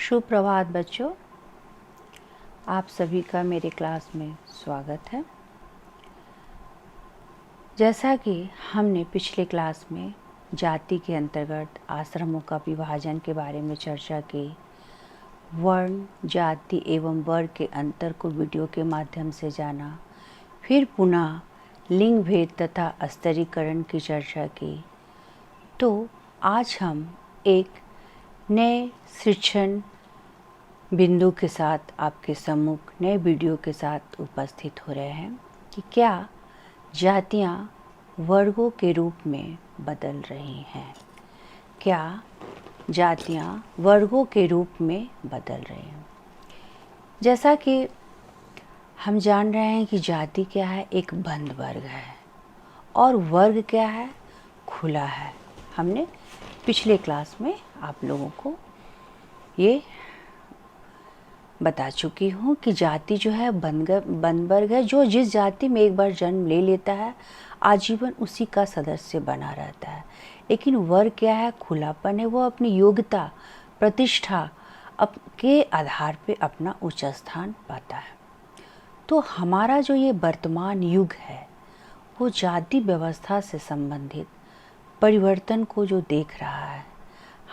सुप्रभात बच्चों, आप सभी का मेरे क्लास में स्वागत है। जैसा कि हमने पिछले क्लास में जाति के अंतर्गत आश्रमों का विभाजन के बारे में चर्चा की, वर्ण, जाति एवं वर्ग के अंतर को वीडियो के माध्यम से जाना, फिर पुनः लिंग भेद तथा स्तरीकरण की चर्चा की, तो आज हम एक नए शिक्षण बिंदु के साथ आपके सम्मुख नए वीडियो के साथ उपस्थित हो रहे हैं कि क्या जातियां वर्गों के रूप में बदल रही हैं। क्या जातियां वर्गों के रूप में बदल रही हैं। जैसा कि हम जान रहे हैं कि जाति क्या है, एक बंद वर्ग है और वर्ग क्या है, खुला है। हमने पिछले क्लास में आप लोगों को ये बता चुकी हूँ कि जाति जो है बंद वर्ग है, जो जिस जाति में एक बार जन्म ले लेता है आजीवन उसी का सदस्य बना रहता है। लेकिन वर्ग क्या है, खुलापन है, वो अपनी योग्यता प्रतिष्ठा के आधार पे अपना उच्च स्थान पाता है। तो हमारा जो ये वर्तमान युग है वो जाति व्यवस्था से संबंधित परिवर्तन को जो देख रहा है।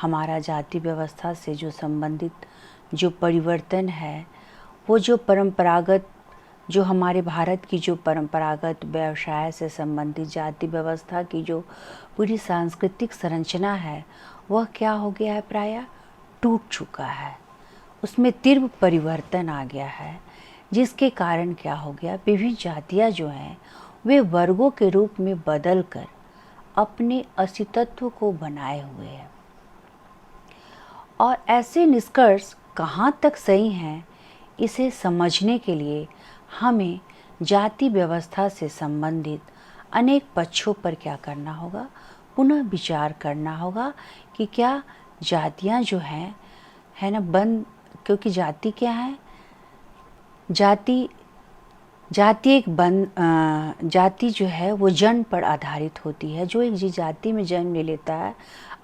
हमारा जाति व्यवस्था से जो संबंधित जो परिवर्तन है, वो जो परंपरागत, जो हमारे भारत की जो परंपरागत व्यवसाय से संबंधित जाति व्यवस्था की जो पूरी सांस्कृतिक संरचना है, वह क्या हो गया है, प्रायः टूट चुका है। उसमें तीव्र परिवर्तन आ गया है, जिसके कारण क्या हो गया, विभिन्न जातियाँ जो हैं वे वर्गों के रूप में बदल कर अपने अस्तित्व को बनाए हुए हैं। और ऐसे निष्कर्ष कहाँ तक सही हैं, इसे समझने के लिए हमें जाति व्यवस्था से संबंधित अनेक पक्षों पर क्या करना होगा, पुनः विचार करना होगा कि क्या जातियाँ जो हैं है ना बंद, क्योंकि जाति क्या है, जाति एक जाति जो है वो जन्म पर आधारित होती है। जो एक जिस जाति में जन्म ले लेता है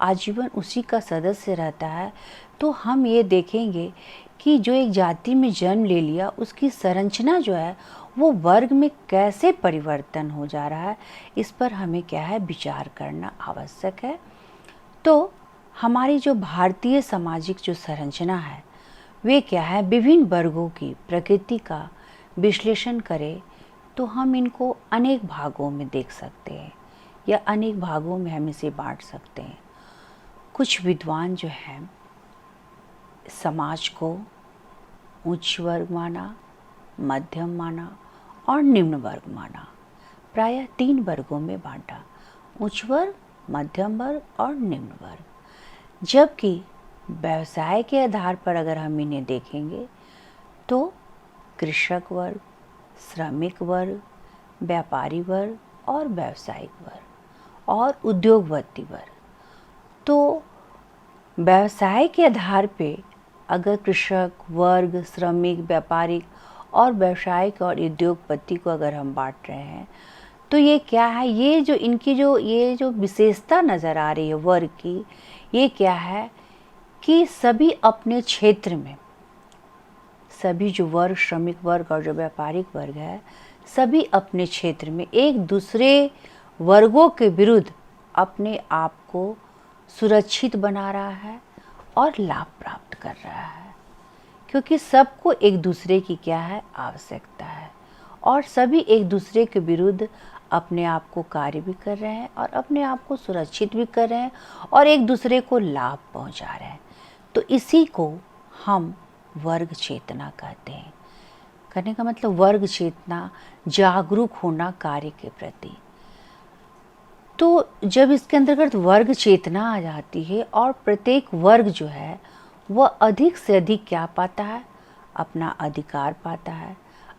आजीवन उसी का सदस्य रहता है। तो हम ये देखेंगे कि जो एक जाति में जन्म ले लिया उसकी संरचना जो है वो वर्ग में कैसे परिवर्तन हो जा रहा है, इस पर हमें क्या है, विचार करना आवश्यक है। तो हमारी जो भारतीय सामाजिक जो संरचना है वे क्या है, विभिन्न वर्गों की प्रकृति का विश्लेषण करें तो हम इनको अनेक भागों में देख सकते हैं या अनेक भागों में हम इसे बांट सकते हैं। कुछ विद्वान जो हैं समाज को उच्च वर्ग माना, मध्यम माना और निम्न वर्ग माना। प्रायः 3 वर्गों में बांटा, उच्च वर्ग, मध्यम वर्ग और निम्न वर्ग। जबकि व्यवसाय के आधार पर अगर हम इन्हें देखेंगे तो कृषक वर्ग, श्रमिक वर्ग, व्यापारी वर्ग और व्यावसायिक वर्ग और उद्योगपति वर्ग। तो व्यवसाय के आधार पे अगर कृषक वर्ग, श्रमिक, व्यापारिक और व्यावसायिक और उद्योगपति को अगर हम बांट रहे हैं तो ये क्या है, ये जो इनकी जो ये जो विशेषता नज़र आ रही है वर्ग की, ये क्या है कि सभी अपने क्षेत्र में, सभी जो वर्ग, श्रमिक वर्ग और जो व्यापारिक वर्ग है, सभी अपने क्षेत्र में एक दूसरे वर्गों के विरुद्ध अपने आप को सुरक्षित बना रहा है और लाभ प्राप्त कर रहा है, क्योंकि सबको एक दूसरे की क्या है, आवश्यकता है और सभी एक दूसरे के विरुद्ध अपने आप को कार्य भी कर रहे हैं और अपने आप को सुरक्षित भी कर रहे हैं और एक दूसरे को लाभ पहुंचा रहे हैं। तो इसी को हम वर्ग चेतना कहते हैं। कहने का मतलब वर्ग चेतना, जागरूक होना कार्य के प्रति। तो जब इसके अंतर्गत वर्ग चेतना आ जाती है और प्रत्येक वर्ग जो है वह अधिक से अधिक क्या पाता है, अपना अधिकार पाता है,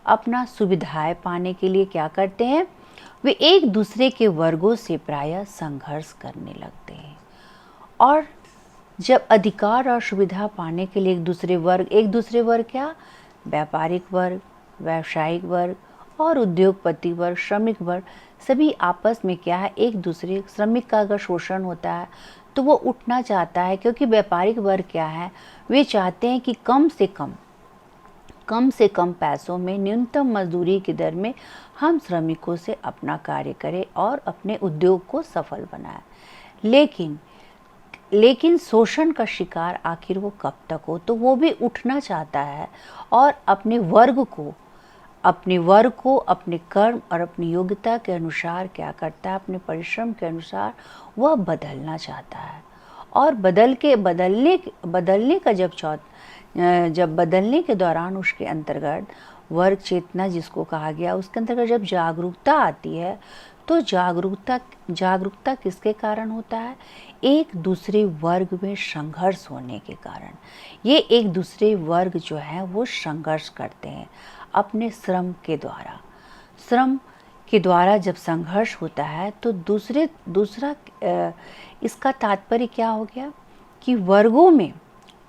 अपना सुविधाएं पाने के लिए क्या करते हैं, वे एक दूसरे के वर्गों से प्रायः संघर्ष करने लगते हैं। और जब अधिकार और सुविधा पाने के लिए एक दूसरे वर्ग क्या, व्यापारिक वर्ग, व्यावसायिक वर्ग और उद्योगपति वर्ग, श्रमिक वर्ग सभी आपस में क्या है, एक दूसरे, श्रमिक का अगर शोषण होता है तो वो उठना चाहता है, क्योंकि व्यापारिक वर्ग क्या है, वे चाहते हैं कि कम से कम पैसों में, न्यूनतम मजदूरी की दर में हम श्रमिकों से अपना कार्य करें और अपने उद्योग को सफल बनाएं। लेकिन शोषण का शिकार आखिर वो कब तक हो, तो वो भी उठना चाहता है और अपने वर्ग को अपने कर्म और अपनी योग्यता के अनुसार क्या करता है, अपने परिश्रम के अनुसार वह बदलना चाहता है। और बदलने का जब बदलने के दौरान उसके अंतर्गत वर्ग चेतना जिसको कहा गया, उसके अंतर्गत जब जागरूकता आती है, तो जागरूकता किसके कारण होता है, एक दूसरे वर्ग में संघर्ष होने के कारण। ये एक दूसरे वर्ग जो है वो संघर्ष करते हैं अपने श्रम के द्वारा जब संघर्ष होता है तो दूसरा इसका तात्पर्य क्या हो गया कि वर्गों में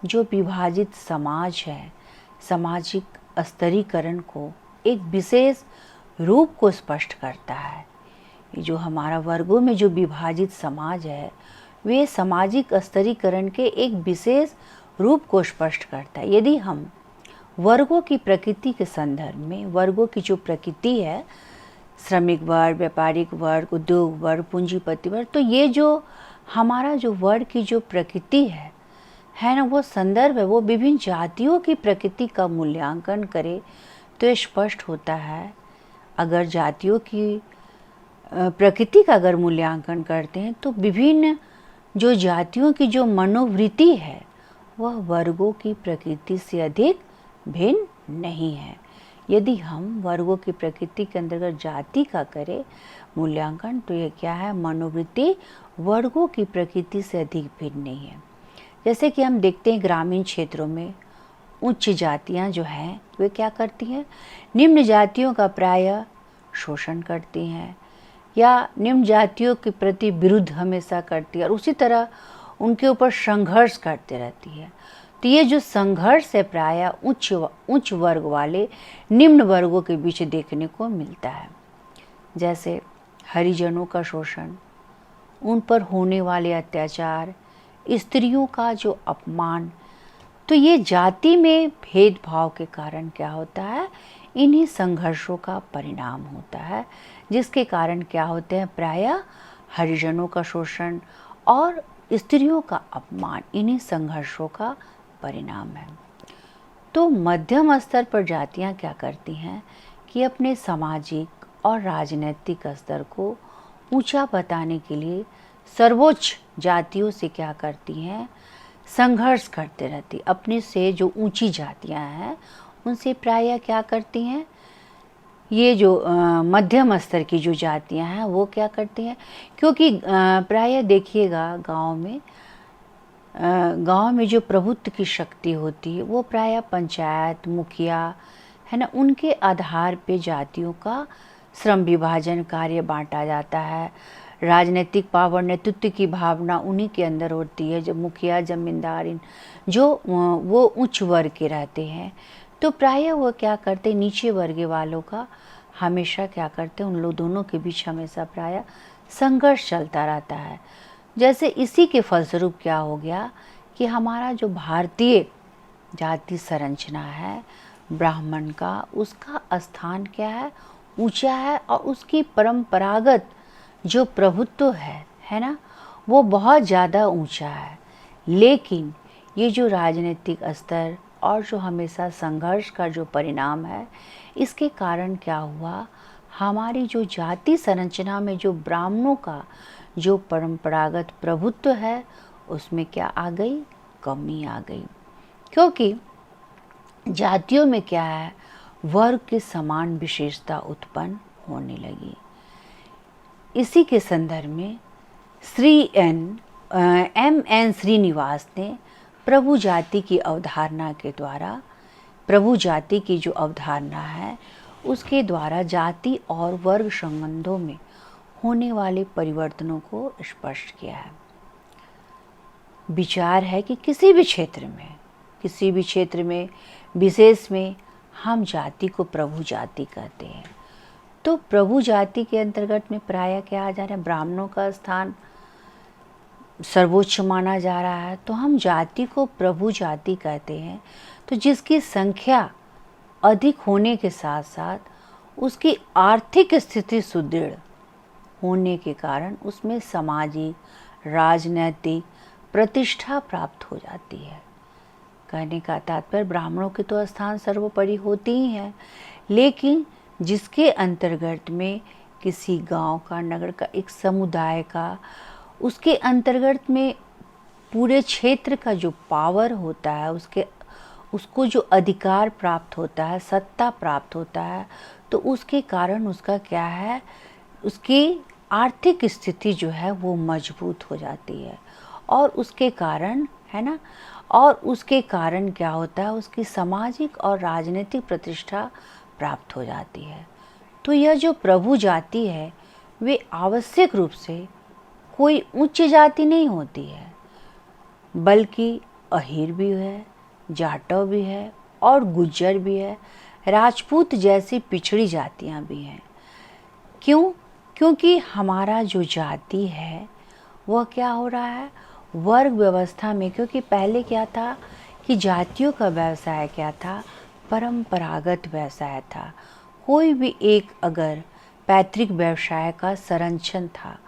जो विभाजित समाज है, सामाजिक स्तरीकरण को एक विशेष रूप को स्पष्ट करता है। जो हमारा वर्गों में जो विभाजित समाज है, वे सामाजिक स्तरीकरण के एक विशेष रूप को स्पष्ट करता है। यदि हम वर्गों की प्रकृति के संदर्भ में, वर्गों की जो प्रकृति है, श्रमिक वर्ग, व्यापारिक वर्ग, उद्योग वर्ग, पूंजीपति वर्ग, तो ये जो हमारा जो वर्ग की जो प्रकृति है ना, वो संदर्भ है, वो विभिन्न जातियों की प्रकृति का मूल्यांकन करे तो ये स्पष्ट होता है। अगर जातियों की प्रकृति का अगर मूल्यांकन करते हैं तो विभिन्न जो जातियों की जो मनोवृत्ति है वह वर्गों की प्रकृति से अधिक भिन्न नहीं है। यदि हम वर्गों की प्रकृति के अंतर्गत जाति का करें मूल्यांकन, तो ये क्या है, मनोवृत्ति वर्गों की प्रकृति से अधिक भिन्न नहीं है। जैसे कि हम देखते हैं ग्रामीण क्षेत्रों में उच्च जातियां जो हैं वे क्या करती हैं, निम्न जातियों का प्रायः शोषण करती हैं या निम्न जातियों के प्रति विरुद्ध हमेशा करती है और उसी तरह उनके ऊपर संघर्ष करते रहती है। तो ये जो संघर्ष है प्रायः उच्च वर्ग वाले निम्न वर्गों के बीच देखने को मिलता है। जैसे हरिजनों का शोषण, उन पर होने वाले अत्याचार, स्त्रियों का जो अपमान, तो ये जाति में भेदभाव के कारण क्या होता है, इन्हीं संघर्षों का परिणाम होता है, जिसके कारण क्या होते हैं, प्रायः हरिजनों का शोषण और स्त्रियों का अपमान इन्हीं संघर्षों का परिणाम है। तो मध्यम स्तर पर जातियां क्या करती हैं कि अपने सामाजिक और राजनीतिक स्तर को ऊंचा बताने के लिए सर्वोच्च जातियों से क्या करती हैं, संघर्ष करते रहती। अपने से जो ऊंची जातियां हैं उनसे प्रायः क्या करती हैं, ये जो मध्यम स्तर की जो जातियां हैं वो क्या करती हैं, क्योंकि प्रायः देखिएगा गांव में जो प्रभुत्व की शक्ति होती है वो प्रायः पंचायत मुखिया है ना, उनके आधार पे जातियों का श्रम विभाजन कार्य बांटा जाता है। राजनीतिक पावर, नेतृत्व की भावना उन्हीं के अंदर होती है। जब मुखिया जमींदार जो वो उच्च वर्ग के रहते हैं तो प्रायः वो क्या करते, नीचे वर्ग वालों का हमेशा क्या करते, उन लोग दोनों के बीच हमेशा प्रायः संघर्ष चलता रहता है। जैसे इसी के फलस्वरूप क्या हो गया कि हमारा जो भारतीय जाति संरचना है ब्राह्मण का, उसका स्थान क्या है, ऊंचा है और उसकी परंपरागत जो प्रभुत्व है ना, वो बहुत ज़्यादा ऊंचा है। लेकिन ये जो राजनीतिक स्तर और जो हमेशा संघर्ष का जो परिणाम है, इसके कारण क्या हुआ, हमारी जो जाति संरचना में जो ब्राह्मणों का जो परंपरागत प्रभुत्व है उसमें क्या आ गई, कमी आ गई। क्योंकि जातियों में क्या है, वर्ग के समान विशेषता उत्पन्न होने लगी। इसी के संदर्भ में M.N. श्रीनिवास ने प्रभु जाति की अवधारणा के द्वारा, प्रभु जाति की जो अवधारणा है उसके द्वारा जाति और वर्ग संबंधों में होने वाले परिवर्तनों को स्पष्ट किया है। विचार है कि किसी भी क्षेत्र में विशेष में हम जाति को प्रभु जाति कहते हैं। तो प्रभु जाति के अंतर्गत में प्रायः क्या आ जा रहा है, ब्राह्मणों का स्थान सर्वोच्च माना जा रहा है। तो हम जाति को प्रभु जाति कहते हैं। तो जिसकी संख्या अधिक होने के साथ साथ उसकी आर्थिक स्थिति सुदृढ़ होने के कारण उसमें सामाजिक राजनैतिक प्रतिष्ठा प्राप्त हो जाती है। कहने का तात्पर्य ब्राह्मणों के तो स्थान सर्वोपरि होती ही है, लेकिन जिसके अंतर्गत में किसी गांव का, नगर का, एक समुदाय का, उसके अंतर्गत में पूरे क्षेत्र का जो पावर होता है, उसको जो अधिकार प्राप्त होता है, सत्ता प्राप्त होता है, तो उसके कारण उसका क्या है, उसकी आर्थिक स्थिति जो है वो मजबूत हो जाती है। और उसके कारण, है ना, और उसके कारण क्या होता है, उसकी सामाजिक और राजनीतिक प्रतिष्ठा प्राप्त हो जाती है। तो यह जो प्रभु जाति है वे आवश्यक रूप से कोई उच्च जाति नहीं होती है, बल्कि अहीर भी है, जाटव भी है और गुज्जर भी है, राजपूत जैसी पिछड़ी जातियां भी हैं। क्यों? क्योंकि हमारा जो जाति है वह क्या हो रहा है, वर्ग व्यवस्था में। क्योंकि पहले क्या था कि जातियों का व्यवसाय क्या था, परंपरागत व्यवसाय था। कोई भी एक अगर पैतृक व्यवसाय का संरक्षण था।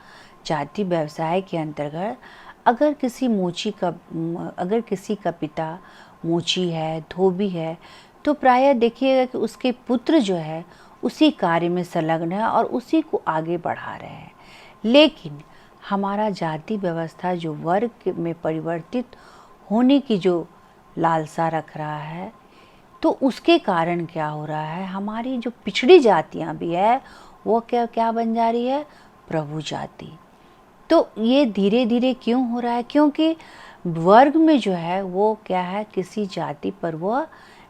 जाति व्यवसाय के अंतर्गत अगर किसी का पिता मोची है, धोबी है, तो प्रायः देखिएगा कि उसके पुत्र जो है उसी कार्य में संलग्न है और उसी को आगे बढ़ा रहे हैं। लेकिन हमारा जाति व्यवस्था जो वर्ग में परिवर्तित होने की जो लालसा रख रहा है, तो उसके कारण क्या हो रहा है, हमारी जो पिछड़ी जातियां भी है वो क्या बन जा रही है, प्रभु जाति। तो ये धीरे धीरे क्यों हो रहा है, क्योंकि वर्ग में जो है वो क्या है, किसी जाति पर वह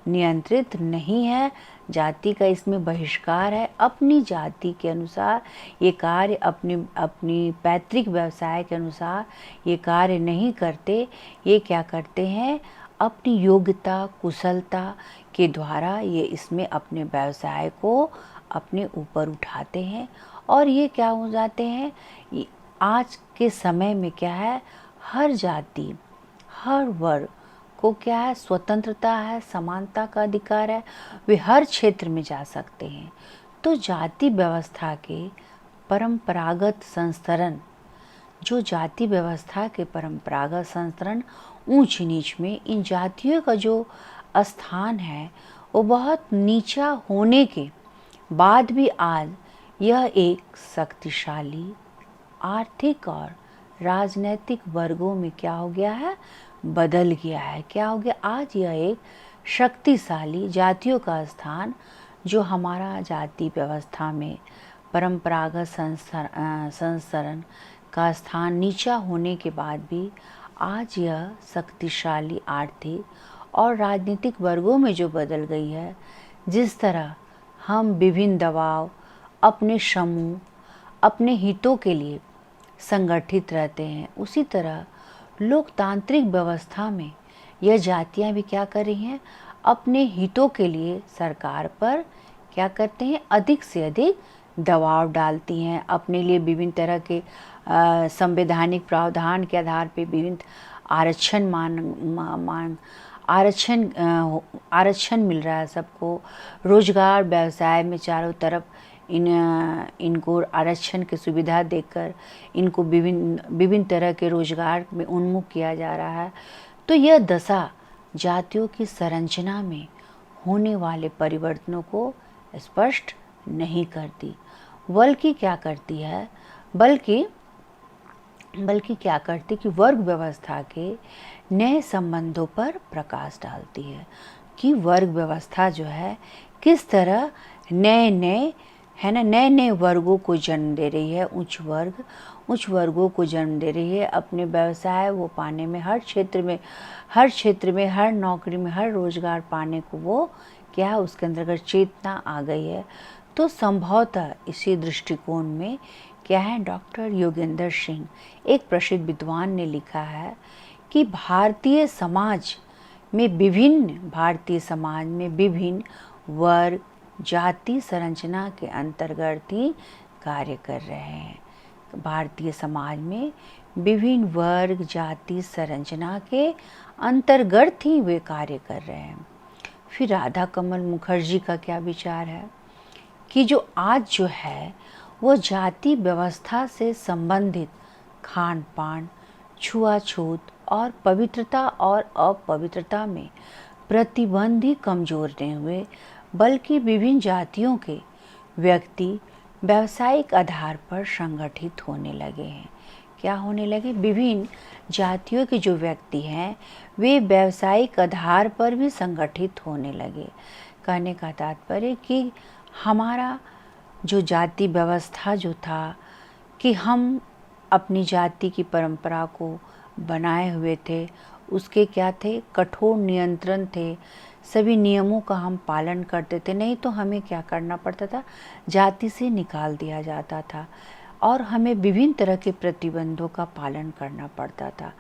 नियंत्रित नहीं है। जाति का इसमें बहिष्कार है। अपनी जाति के अनुसार ये कार्य, अपनी पैतृक व्यवसाय के अनुसार ये कार्य नहीं करते। ये क्या करते हैं, अपनी योग्यता कुशलता के द्वारा ये इसमें अपने व्यवसाय को अपने ऊपर उठाते हैं। और ये क्या हो जाते हैं, आज के समय में क्या है, हर जाति हर वर्ग को क्या है, स्वतंत्रता है, समानता का अधिकार है, वे हर क्षेत्र में जा सकते हैं। तो जाति व्यवस्था के परंपरागत संस्करण, जो जाति व्यवस्था के परंपरागत संस्करण ऊंच नीच में इन जातियों का जो स्थान है वो बहुत नीचा होने के बाद भी आज यह एक शक्तिशाली आर्थिक और राजनैतिक वर्गों में क्या हो गया है, बदल गया है। क्या हो गया, आज यह एक शक्तिशाली जातियों का स्थान, जो हमारा जाति व्यवस्था में परंपरागत संस्करण का स्थान नीचा होने के बाद भी आज यह शक्तिशाली आर्थिक और राजनीतिक वर्गों में जो बदल गई है। जिस तरह हम विभिन्न दबाव, अपने समूह, अपने हितों के लिए संगठित रहते हैं, उसी तरह लोकतांत्रिक व्यवस्था में यह जातियां भी क्या कर रही हैं, अपने हितों के लिए सरकार पर क्या करते हैं, अधिक से अधिक दबाव डालती हैं। अपने लिए विभिन्न तरह के संवैधानिक प्रावधान के आधार पर विभिन्न आरक्षण मिल रहा है सबको। रोजगार व्यवसाय में चारों तरफ इनको आरक्षण की सुविधा देकर इनको विभिन्न तरह के रोजगार में उन्मुख किया जा रहा है। तो यह दशा जातियों की संरचना में होने वाले परिवर्तनों को स्पष्ट नहीं करती, बल्कि क्या करती है, बल्कि क्या करती कि वर्ग व्यवस्था के नए संबंधों पर प्रकाश डालती है कि वर्ग व्यवस्था जो है किस तरह नए नए वर्गों को जन्म दे रही है। उच्च वर्गों को जन्म दे रही है। अपने व्यवसाय वो पाने में, हर क्षेत्र में, हर नौकरी में, हर रोजगार पाने को वो क्या है, उसके अंतर्गत चेतना आ गई है। तो संभवतः इसी दृष्टिकोण में क्या है, डॉक्टर योगेंद्र सिंह एक प्रसिद्ध विद्वान ने लिखा है कि भारतीय समाज में विभिन्न वर्ग, जाति संरचना के अंतर्गत ही कार्य कर रहे हैं। भारतीय समाज में विभिन्न वर्ग जाति संरचना के अंतर्गत ही वे कार्य कर रहे हैं। फिर राधा कमल मुखर्जी का क्या विचार है कि जो आज जो है वो जाति व्यवस्था से संबंधित खान पान, छुआछूत और पवित्रता और अपवित्रता में प्रतिबंध ही कमजोर नहीं हुए, बल्कि विभिन्न जातियों के व्यक्ति व्यावसायिक आधार पर संगठित होने लगे हैं। क्या होने लगे? विभिन्न जातियों के जो व्यक्ति हैं वे व्यावसायिक आधार पर भी संगठित होने लगे। कहने का तात्पर्य कि हमारा जो जाति व्यवस्था जो था कि हम अपनी जाति की परंपरा को बनाए हुए थे, उसके क्या थे? कठोर नियंत्रण थे। सभी नियमों का हम पालन करते थे, नहीं तो हमें क्या करना पड़ता था? जाति से निकाल दिया जाता था और हमें विभिन्न तरह के प्रतिबंधों का पालन करना पड़ता था।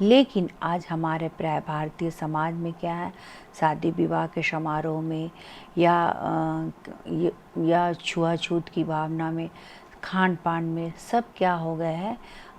लेकिन आज हमारे प्राय भारतीय समाज में क्या है? शादी विवाह के समारोह में या छुआछूत की भावना में, खान पान में सब क्या हो गए हैं?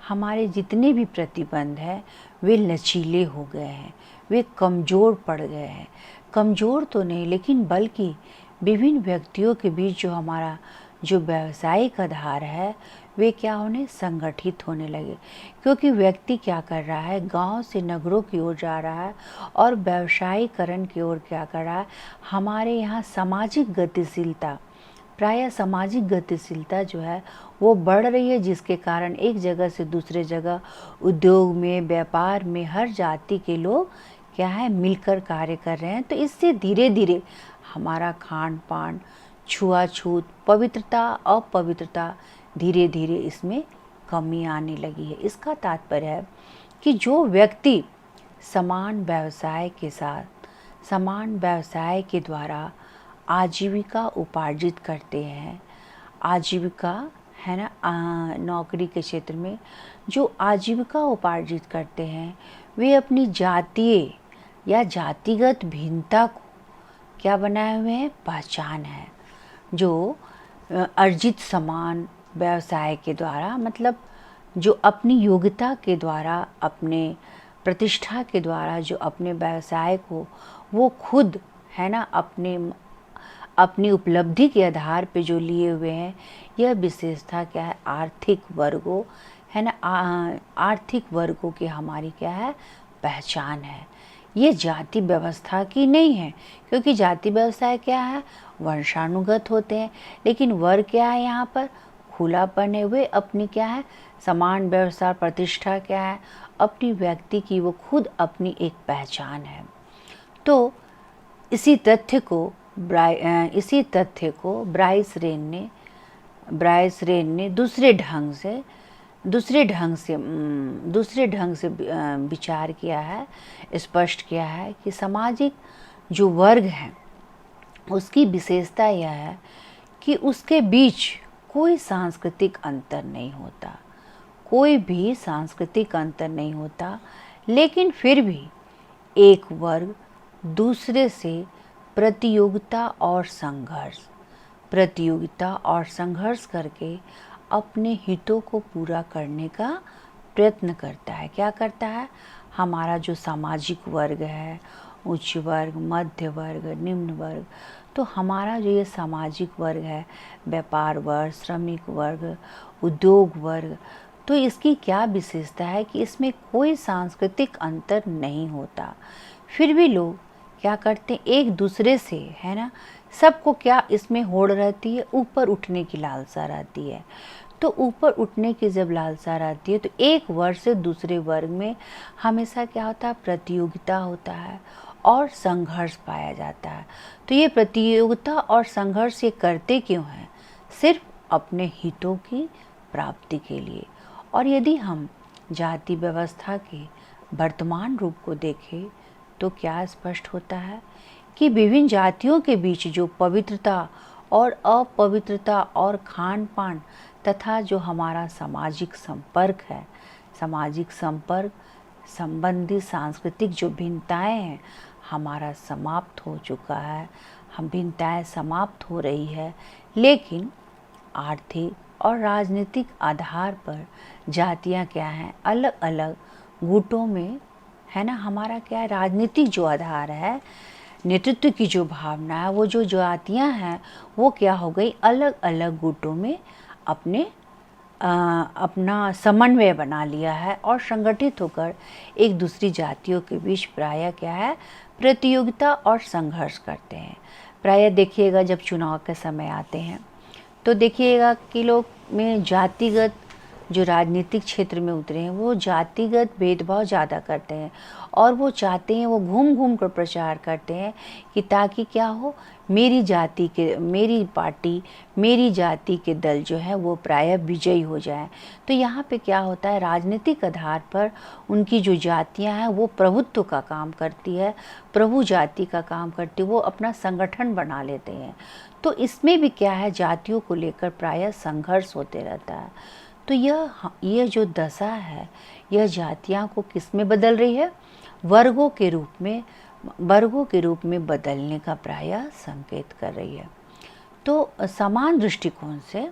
हमारे जितने भी प्रतिबंध हैं वे लचीले हो गए हैं, वे कमज़ोर पड़ गए हैं। कमज़ोर तो नहीं, लेकिन बल्कि विभिन्न व्यक्तियों के बीच जो हमारा जो व्यावसायिक आधार है वे क्या होने? संगठित होने लगे। क्योंकि व्यक्ति क्या कर रहा है? गांव से नगरों की ओर जा रहा है और व्यवसायीकरण की ओर क्या कर रहा है? हमारे यहाँ सामाजिक गतिशीलता, प्रायः सामाजिक गतिशीलता जो है वो बढ़ रही है, जिसके कारण एक जगह से दूसरे जगह उद्योग में, व्यापार में हर जाति के लोग क्या है? मिलकर कार्य कर रहे हैं। तो इससे धीरे धीरे हमारा खान पान, छुआछूत, पवित्रता, अपवित्रता धीरे धीरे इसमें कमी आने लगी है। इसका तात्पर्य है कि जो व्यक्ति समान व्यवसाय के साथ, समान व्यवसाय के द्वारा आजीविका उपार्जित करते हैं, आजीविका है ना, नौकरी के क्षेत्र में जो आजीविका उपार्जित करते हैं वे अपनी जातीय या जातिगत भिन्नता को क्या बनाए हुए हैं? पहचान है। जो अर्जित समान व्यवसाय के द्वारा, मतलब जो अपनी योग्यता के द्वारा, अपने प्रतिष्ठा के द्वारा जो अपने व्यवसाय को वो खुद है ना अपनी उपलब्धि के आधार पे जो लिए हुए हैं, यह विशेषता क्या है? आर्थिक वर्गों है ना, आर्थिक वर्गों की हमारी क्या है? पहचान है। ये जाति व्यवस्था की नहीं है, क्योंकि जाति व्यवसाय क्या है? वंशानुगत होते हैं। लेकिन वर्ग क्या है? यहाँ पर खुलापन है। वे अपनी क्या है? समान व्यवसाय प्रतिष्ठा क्या है? अपनी व्यक्ति की वो खुद अपनी एक पहचान है। तो इसी तथ्य को ब्राइस रेन ने दूसरे ढंग से विचार किया है, स्पष्ट किया है कि सामाजिक जो वर्ग है उसकी विशेषता यह है कि उसके बीच कोई सांस्कृतिक अंतर नहीं होता, कोई भी सांस्कृतिक अंतर नहीं होता। लेकिन फिर भी एक वर्ग दूसरे से प्रतियोगिता और संघर्ष करके अपने हितों को पूरा करने का प्रयत्न करता है। क्या करता है? हमारा जो सामाजिक वर्ग है, उच्च वर्ग, मध्य वर्ग, निम्न वर्ग, तो हमारा जो ये सामाजिक वर्ग है, व्यापार वर्ग, श्रमिक वर्ग, उद्योग वर्ग, तो इसकी क्या विशेषता है कि इसमें कोई सांस्कृतिक अंतर नहीं होता। फिर भी लोग क्या करते हैं? एक दूसरे से है ना, सबको क्या इसमें होड़ रहती है? ऊपर उठने की लालसा रहती है। तो ऊपर उठने की जब लालसा रहती है तो एक वर्ग से दूसरे वर्ग में हमेशा क्या होता है? प्रतियोगिता होता है और संघर्ष पाया जाता है। तो ये प्रतियोगिता और संघर्ष ये करते क्यों हैं? सिर्फ अपने हितों की प्राप्ति के लिए। और यदि हम जाति व्यवस्था के वर्तमान रूप को देखें तो क्या स्पष्ट होता है कि विभिन्न जातियों के बीच जो पवित्रता और अपवित्रता और खान पान तथा जो हमारा सामाजिक संपर्क है, सामाजिक संपर्क संबंधी सांस्कृतिक जो भिन्नताएं हैं, हमारा समाप्त हो चुका है। हम भिन्नताएं समाप्त हो रही है, लेकिन आर्थिक और राजनीतिक आधार पर जातियां क्या हैं, अलग अलग गुटों में है ना। हमारा क्या है, राजनीतिक जो आधार है, नेतृत्व की जो भावना है, वो जो जातियां हैं वो क्या हो गई, अलग अलग गुटों में अपना समन्वय बना लिया है और संगठित होकर एक दूसरी जातियों के बीच प्रायः क्या है, प्रतियोगिता और संघर्ष करते हैं। प्रायः देखिएगा जब चुनाव के समय आते हैं तो देखिएगा कि लोग में जातिगत जो राजनीतिक क्षेत्र में उतरे हैं वो जातिगत भेदभाव ज़्यादा करते हैं और वो चाहते हैं, वो घूम घूम कर प्रचार करते हैं कि ताकि क्या हो, मेरी जाति के, मेरी पार्टी, मेरी जाति के दल जो है वो प्रायः विजयी हो जाए। तो यहाँ पे क्या होता है, राजनीतिक आधार पर उनकी जो जातियाँ हैं वो प्रभुत्व का काम करती है, प्रभु जाति का काम करती है, वो अपना संगठन बना लेते हैं। तो इसमें भी क्या है, जातियों को लेकर प्रायः संघर्ष होते रहता है। तो यह जो दशा है, यह जातियां को किस में बदल रही है, वर्गों के रूप में बदलने का प्रायः संकेत कर रही है। तो समान दृष्टिकोण से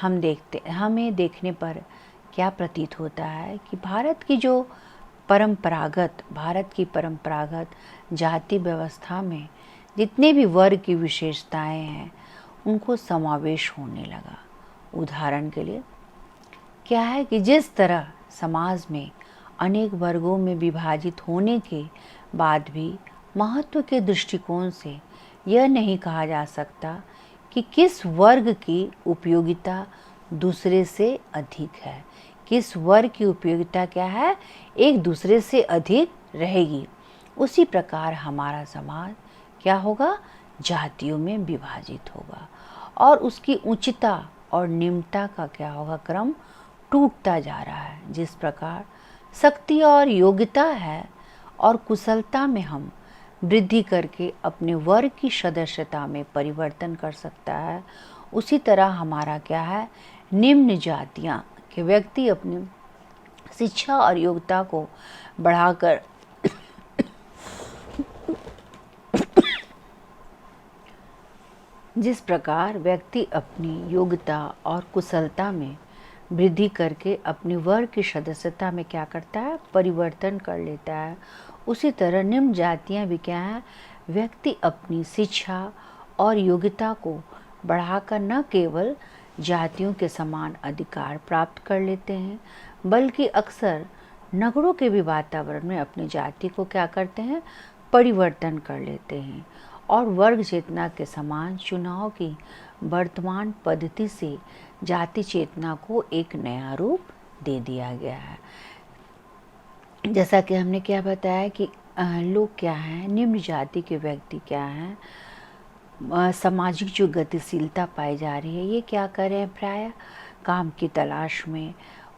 हमें देखने पर क्या प्रतीत होता है कि भारत की परंपरागत जाति व्यवस्था में जितने भी वर्ग की विशेषताएं हैं उनको समावेश होने लगा। उदाहरण के लिए क्या है कि जिस तरह समाज में अनेक वर्गों में विभाजित होने के बाद भी महत्व के दृष्टिकोण से यह नहीं कहा जा सकता कि किस वर्ग की उपयोगिता दूसरे से अधिक है, किस वर्ग की उपयोगिता क्या है, एक दूसरे से अधिक रहेगी। उसी प्रकार हमारा समाज क्या होगा, जातियों में विभाजित होगा और उसकी उच्चता और निम्नता का क्या होगा, क्रम टूटता जा रहा है। जिस प्रकार शक्ति और योग्यता है और कुशलता में हम वृद्धि करके अपने वर्ग की सदस्यता में परिवर्तन कर सकता है, उसी तरह हमारा क्या है, निम्न जातियां के व्यक्ति अपनी शिक्षा और योग्यता को बढ़ाकर जिस प्रकार व्यक्ति अपनी योग्यता और कुशलता में वृद्धि करके अपनी वर्ग की सदस्यता में क्या करता है, परिवर्तन कर लेता है, उसी तरह निम्न जातियां भी क्या है, व्यक्ति अपनी शिक्षा और योग्यता को बढ़ाकर न केवल जातियों के समान अधिकार प्राप्त कर लेते हैं, बल्कि अक्सर नगरों के भी वातावरण में अपनी जाति को क्या करते हैं, परिवर्तन कर लेते हैं और वर्ग चेतना के समान चुनाव की वर्तमान पद्धति से जाति चेतना को एक नया रूप दे दिया गया है। जैसा कि हमने क्या बताया कि लोग क्या हैं, निम्न जाति के व्यक्ति क्या हैं, सामाजिक जो गतिशीलता पाई जा रही है, ये क्या कर रहे हैं, प्रायः काम की तलाश में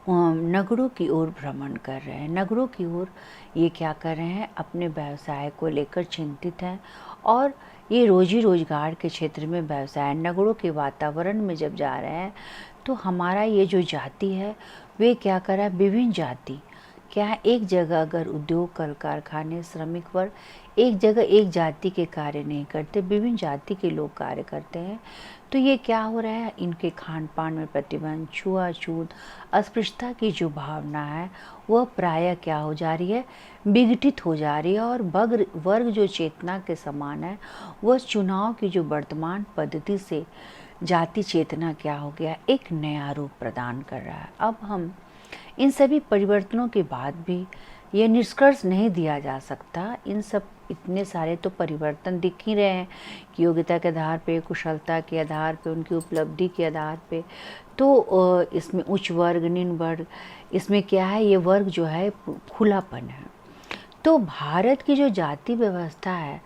नगरों की ओर भ्रमण कर रहे हैं। नगरों की ओर ये क्या कर रहे हैं, अपने व्यवसाय को लेकर चिंतित हैं और ये रोजी रोजगार के क्षेत्र में व्यवसाय नगरों के वातावरण में जब जा रहे हैं तो हमारा ये जो जाति है वे क्या कर रहा है, विभिन्न जाति क्या है, एक जगह अगर उद्योग कल कारखाने श्रमिक वर्ग एक जगह एक जाति के कार्य नहीं करते, विभिन्न जाति के लोग कार्य करते हैं। तो ये क्या हो रहा है, इनके खान पान में प्रतिबंध, छुआछूत, अस्पृश्यता की जो भावना है वह प्रायः क्या हो जा रही है, विघटित हो जा रही है और वर्ग जो चेतना के समान है वह चुनाव की जो वर्तमान पद्धति से जाति चेतना क्या हो गया, एक नया रूप प्रदान कर रहा है। अब हम इन सभी परिवर्तनों के बाद भी ये निष्कर्ष नहीं दिया जा सकता, इन सब इतने सारे तो परिवर्तन दिख ही रहे हैं कि योग्यता के आधार पे, कुशलता के आधार पे, उनकी उपलब्धि के आधार पे, तो इसमें उच्च वर्ग, निम्न वर्ग, इसमें क्या है, ये वर्ग जो है खुलापन है। तो भारत की जो जाति व्यवस्था है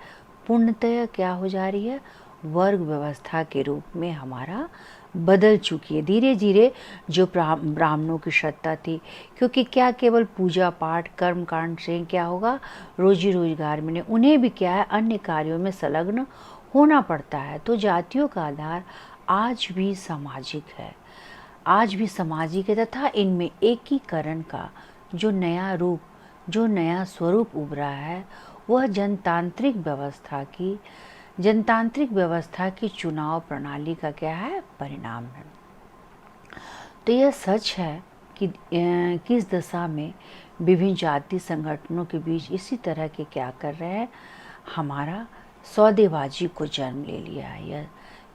पूर्णतः क्या हो जा रही है, वर्ग व्यवस्था के रूप में हमारा बदल चुकी है धीरे धीरे। जो ब्राह्मणों की सत्ता थी, क्योंकि क्या केवल पूजा पाठ कर्म कांड से क्या होगा, रोजी रोजगार में नहीं, उन्हें भी क्या है, अन्य कार्यों में संलग्न होना पड़ता है। तो जातियों का आधार आज भी सामाजिक है, आज भी सामाजिक है तथा इनमें एकीकरण का जो नया रूप, जो नया स्वरूप उभरा है वह जनतांत्रिक व्यवस्था की जनतांत्रिक व्यवस्था की चुनाव प्रणाली का क्या है, परिणाम है। तो यह सच है कि किस दशा में विभिन्न जाति संगठनों के बीच इसी तरह के क्या कर रहे हैं, हमारा सौदेबाजी को जन्म ले लिया है। यह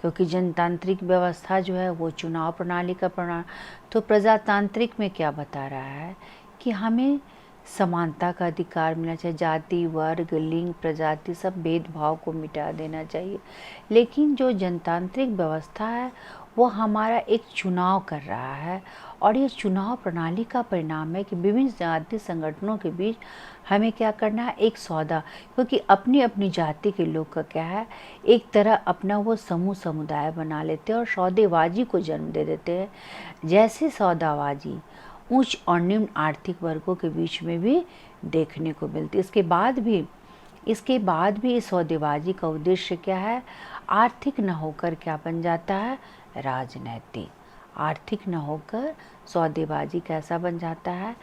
क्योंकि जनतांत्रिक व्यवस्था जो है वो चुनाव प्रणाली का परिणाम, तो प्रजातांत्रिक में क्या बता रहा है कि हमें समानता का अधिकार मिलना चाहिए, जाति वर्ग लिंग प्रजाति सब भेदभाव को मिटा देना चाहिए। लेकिन जो जनतांत्रिक व्यवस्था है वो हमारा एक चुनाव कर रहा है, और ये चुनाव प्रणाली का परिणाम है कि विभिन्न जाति संगठनों के बीच हमें क्या करना है, एक सौदा, क्योंकि अपनी अपनी जाति के लोग का क्या है, एक तरह अपना वो समूह समुदाय बना लेते हैं और सौदेबाजी को जन्म दे देते हैं। जैसे सौदाबाजी उच्च और निम्न आर्थिक वर्गों के बीच में भी देखने को मिलती है। इसके बाद भी इस सौदेबाजी का उद्देश्य क्या है, आर्थिक न होकर क्या बन जाता है, राजनैतिक। आर्थिक न होकर सौदेबाजी कैसा बन जाता है,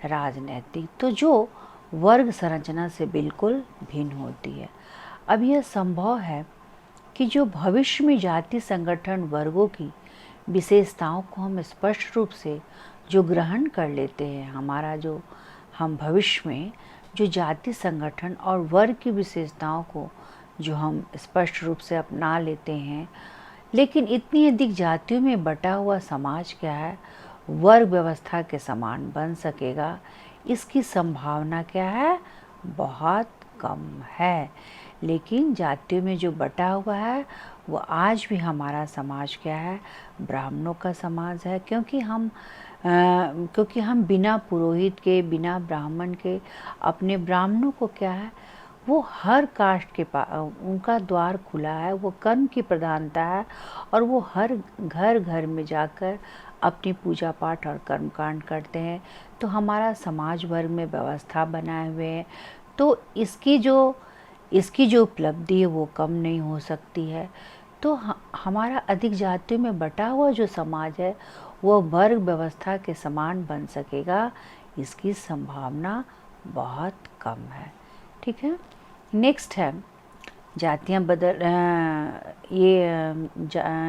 राजनैतिक। तो जो वर्ग संरचना से बिल्कुल भिन्न होती है। अब यह संभव है कि जो भविष्य में जाति संगठन वर्गों की विशेषताओं को हम स्पष्ट रूप से जो ग्रहण कर लेते हैं, हमारा जो हम भविष्य में जो जाति संगठन और वर्ग की विशेषताओं को जो हम स्पष्ट रूप से अपना लेते हैं, लेकिन इतनी अधिक जातियों में बटा हुआ समाज क्या है, वर्ग व्यवस्था के समान बन सकेगा, इसकी संभावना क्या है, बहुत कम है। लेकिन जातियों में जो बटा हुआ है वो आज भी हमारा समाज क्या है, ब्राह्मणों का समाज है। क्योंकि हम बिना पुरोहित के, बिना ब्राह्मण के, अपने ब्राह्मणों को क्या है, वो हर कास्ट के उनका द्वार खुला है, वो कर्म की प्रधानता है, और वो हर घर घर में जाकर अपनी पूजा पाठ और कर्मकांड करते हैं। तो हमारा समाज वर्ग में व्यवस्था बनाए हुए हैं, तो इसकी जो उपलब्धि है वो कम नहीं हो सकती है। तो हमारा अधिक जातियों में बटा हुआ जो समाज है वो वर्ग व्यवस्था के समान बन सकेगा, इसकी संभावना बहुत कम है। ठीक है, नेक्स्ट है जातियाँ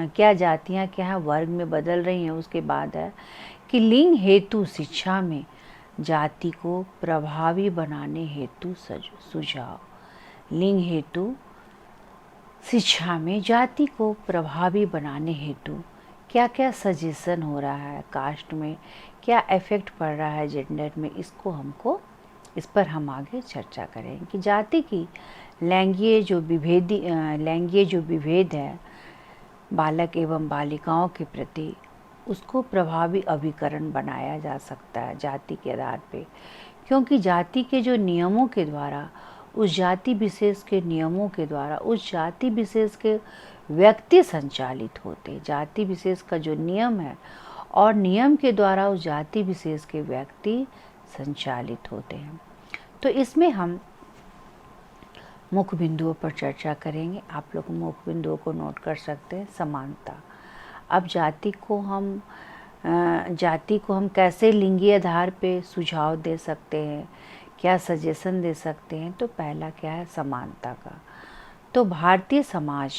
क्या जातियाँ क्या है वर्ग में बदल रही हैं। उसके बाद है कि लिंग हेतु शिक्षा में जाति को प्रभावी बनाने हेतु सुझाव। लिंग हेतु शिक्षा में जाति को प्रभावी बनाने हेतु क्या क्या सजेशन हो रहा है, कास्ट में क्या इफेक्ट पड़ रहा है, जेंडर में, इस पर हम आगे चर्चा करें कि जाति की लैंगिक जो विभेद है बालक एवं बालिकाओं के प्रति, उसको प्रभावी अभिकरण बनाया जा सकता है जाति के आधार पे। क्योंकि जाति के जो नियमों के द्वारा, उस जाति विशेष के नियमों के द्वारा उस जाति विशेष के व्यक्ति संचालित होते। जाति विशेष का जो नियम है और नियम के द्वारा उस जाति विशेष के व्यक्ति संचालित होते हैं। तो इसमें हम मुख्य बिंदुओं पर चर्चा करेंगे। आप लोग मुख्य बिंदुओं को नोट कर सकते हैं। समानता। अब जाति को हम कैसे लिंगी आधार पे सुझाव दे सकते हैं, क्या सजेशन दे सकते हैं। तो पहला क्या है, समानता का। तो भारतीय समाज,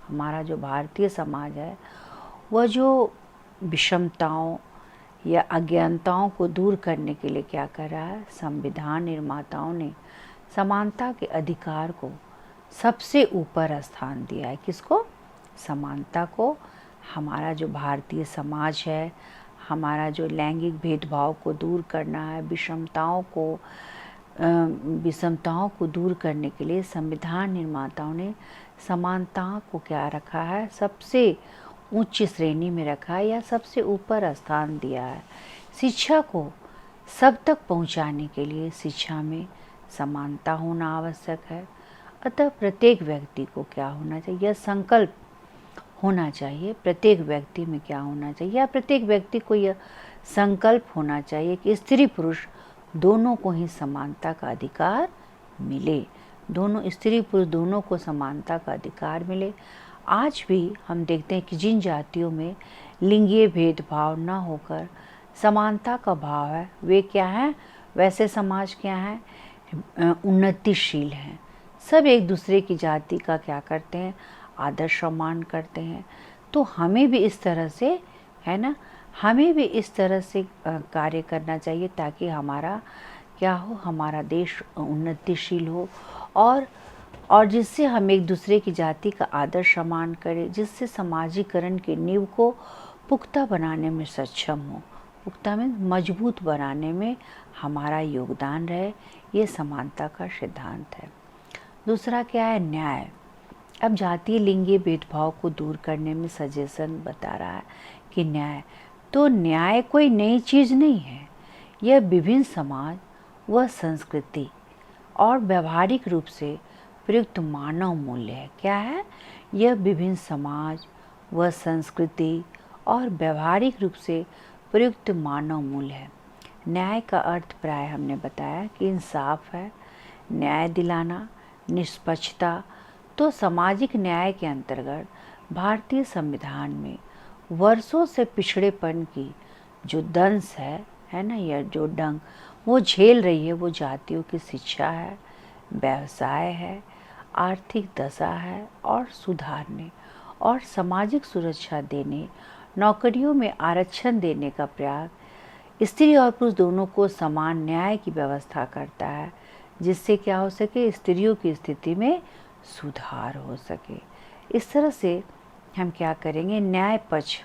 हमारा जो भारतीय समाज है वह जो विषमताओं या अज्ञानताओं को दूर करने के लिए क्या कर रहा है, संविधान निर्माताओं ने समानता के अधिकार को सबसे ऊपर स्थान दिया है। किसको, समानता को। हमारा जो भारतीय समाज है, हमारा जो लैंगिक भेदभाव को दूर करना है, विषमताओं को दूर करने के लिए संविधान निर्माताओं ने समानता को क्या रखा है, सबसे उच्च श्रेणी में रखा है या सबसे ऊपर स्थान दिया है। शिक्षा को सब तक पहुंचाने के लिए शिक्षा में समानता होना आवश्यक है। अतः प्रत्येक व्यक्ति को क्या होना चाहिए, यह संकल्प होना चाहिए, प्रत्येक व्यक्ति में क्या होना चाहिए, या प्रत्येक व्यक्ति को यह संकल्प होना चाहिए कि स्त्री पुरुष दोनों को ही समानता का अधिकार मिले, दोनों स्त्री पुरुष दोनों को समानता का अधिकार मिले। आज भी हम देखते हैं कि जिन जातियों में लिंगीय भेदभाव न होकर समानता का भाव है, वे क्या हैं, वैसे समाज क्या हैं, उन्नतिशील हैं, सब एक दूसरे की जाति का क्या करते हैं, आदर सम्मान करते हैं। तो हमें भी इस तरह से, है ना, हमें भी इस तरह से कार्य करना चाहिए ताकि हमारा क्या हो, हमारा देश उन्नतिशील हो और जिससे हम एक दूसरे की जाति का आदर सम्मान करें, जिससे समाजीकरण की नींव को पुख्ता बनाने में सक्षम हो। पुख्ता में मजबूत बनाने में हमारा योगदान रहे, ये समानता का सिद्धांत है। दूसरा क्या है, न्याय। अब जातीय लिंगीय भेदभाव को दूर करने में सजेशन बता रहा है कि न्याय कोई नई चीज़ नहीं है। यह विभिन्न समाज व संस्कृति और व्यवहारिक रूप से प्रयुक्त मानव मूल्य है। क्या है? यह विभिन्न समाज व संस्कृति और व्यवहारिक रूप से प्रयुक्त मानव मूल्य है। न्याय का अर्थ प्राय हमने बताया कि इंसाफ है, न्याय दिलाना, निष्पक्षता। तो सामाजिक न्याय के अंतर्गत भारतीय संविधान में वर्षों से पिछड़ेपन की जो दंश है ना, यह जो डंक वो झेल रही है, वो जातियों की शिक्षा है, व्यवसाय है, आर्थिक दशा है और सुधारने और सामाजिक सुरक्षा देने, नौकरियों में आरक्षण देने का प्रयास स्त्री और पुरुष दोनों को समान न्याय की व्यवस्था करता है, जिससे क्या हो सके, स्त्रियों की स्थिति में सुधार हो सके। इस तरह से हम क्या करेंगे, न्याय पक्ष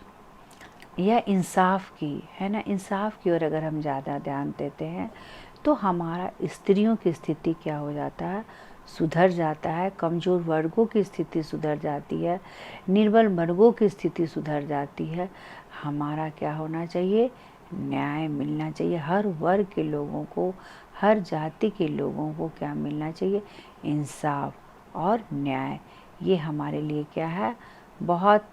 या इंसाफ की, है ना, इंसाफ की ओर अगर हम ज़्यादा ध्यान देते हैं तो हमारा स्त्रियों की स्थिति क्या हो जाता है, सुधर जाता है, कमज़ोर वर्गों की स्थिति सुधर जाती है, निर्बल वर्गों की स्थिति सुधर जाती है। हमारा क्या होना चाहिए, न्याय मिलना चाहिए। हर वर्ग के लोगों को, हर जाति के लोगों को क्या मिलना चाहिए, इंसाफ और न्याय। ये हमारे लिए क्या है, बहुत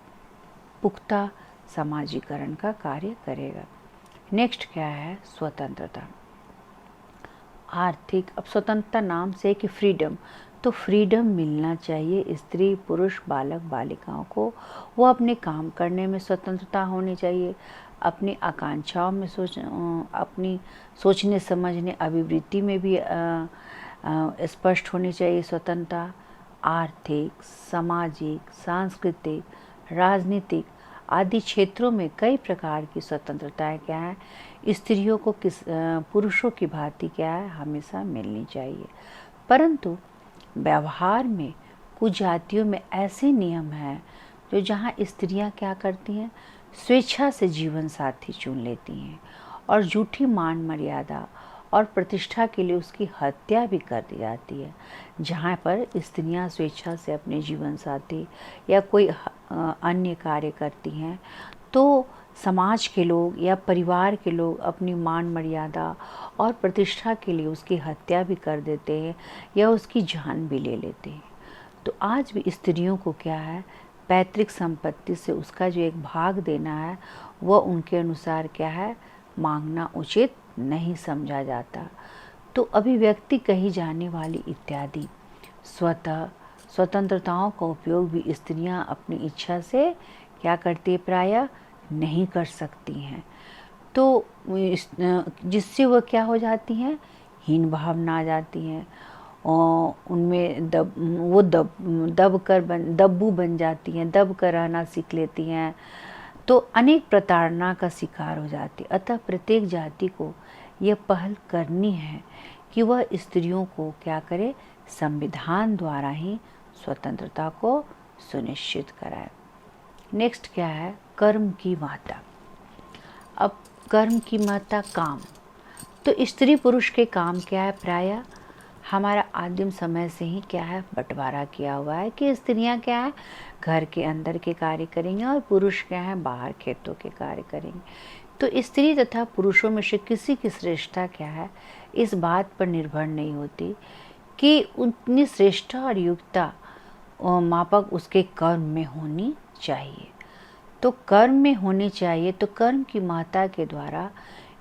पुख्ता समाजीकरण का कार्य करेगा। नेक्स्ट क्या है, स्वतंत्रता। आर्थिक, अब स्वतंत्रता नाम से कि फ्रीडम, तो फ्रीडम मिलना चाहिए स्त्री पुरुष बालक बालिकाओं को। वो अपने काम करने में स्वतंत्रता होनी चाहिए, अपनी आकांक्षाओं में अपनी सोचने समझने अभिवृत्ति में भी स्पष्ट होनी चाहिए स्वतंत्रता। आर्थिक, सामाजिक, सांस्कृतिक, राजनीतिक आदि क्षेत्रों में कई प्रकार की स्वतंत्रताएं क्या है, स्त्रियों को पुरुषों की भांति क्या है, हमेशा मिलनी चाहिए। परंतु व्यवहार में कुछ जातियों में ऐसे नियम हैं जो जहाँ स्त्रियां क्या करती हैं, स्वेच्छा से जीवन साथी चुन लेती हैं और झूठी मान मर्यादा और प्रतिष्ठा के लिए उसकी हत्या भी कर दी जाती है। जहाँ पर स्त्रियां स्वेच्छा से अपने जीवन साथी या कोई अन्य कार्य करती हैं तो समाज के लोग या परिवार के लोग अपनी मान मर्यादा और प्रतिष्ठा के लिए उसकी हत्या भी कर देते हैं या उसकी जान भी ले लेते हैं। तो आज भी स्त्रियों को क्या है, पैतृक संपत्ति से उसका जो एक भाग देना है वह उनके अनुसार क्या है, मांगना उचित नहीं समझा जाता। तो अभिव्यक्ति कही जाने वाली इत्यादि स्वतंत्रताओं का उपयोग भी स्त्रियां अपनी इच्छा से क्या करती है, प्रायः नहीं कर सकती हैं। तो जिससे वह क्या हो जाती हैं, हीन भावना आ जाती हैं और उनमें दब्बू बन जाती हैं, दब कर रहना सीख लेती हैं, तो अनेक प्रताड़ना का शिकार हो जाती है। अतः प्रत्येक जाति को यह पहल करनी है कि वह स्त्रियों को क्या करे, संविधान द्वारा ही स्वतंत्रता को सुनिश्चित कराए। नेक्स्ट क्या है, कर्म की महत्ता। अब कर्म की महत्ता, काम। तो स्त्री पुरुष के काम क्या है, प्रायः हमारा आदिम समय से ही क्या है, बंटवारा किया हुआ है कि स्त्रियां क्या है, घर के अंदर के कार्य करेंगे और पुरुष क्या है, बाहर खेतों के कार्य करेंगे। तो स्त्री तथा पुरुषों में से किसी की श्रेष्ठता क्या है, इस बात पर निर्भर नहीं होती कि उतनी श्रेष्ठता और योग्यता मापक उसके कर्म में होनी चाहिए। तो कर्म में होनी चाहिए। तो कर्म की महत्ता के द्वारा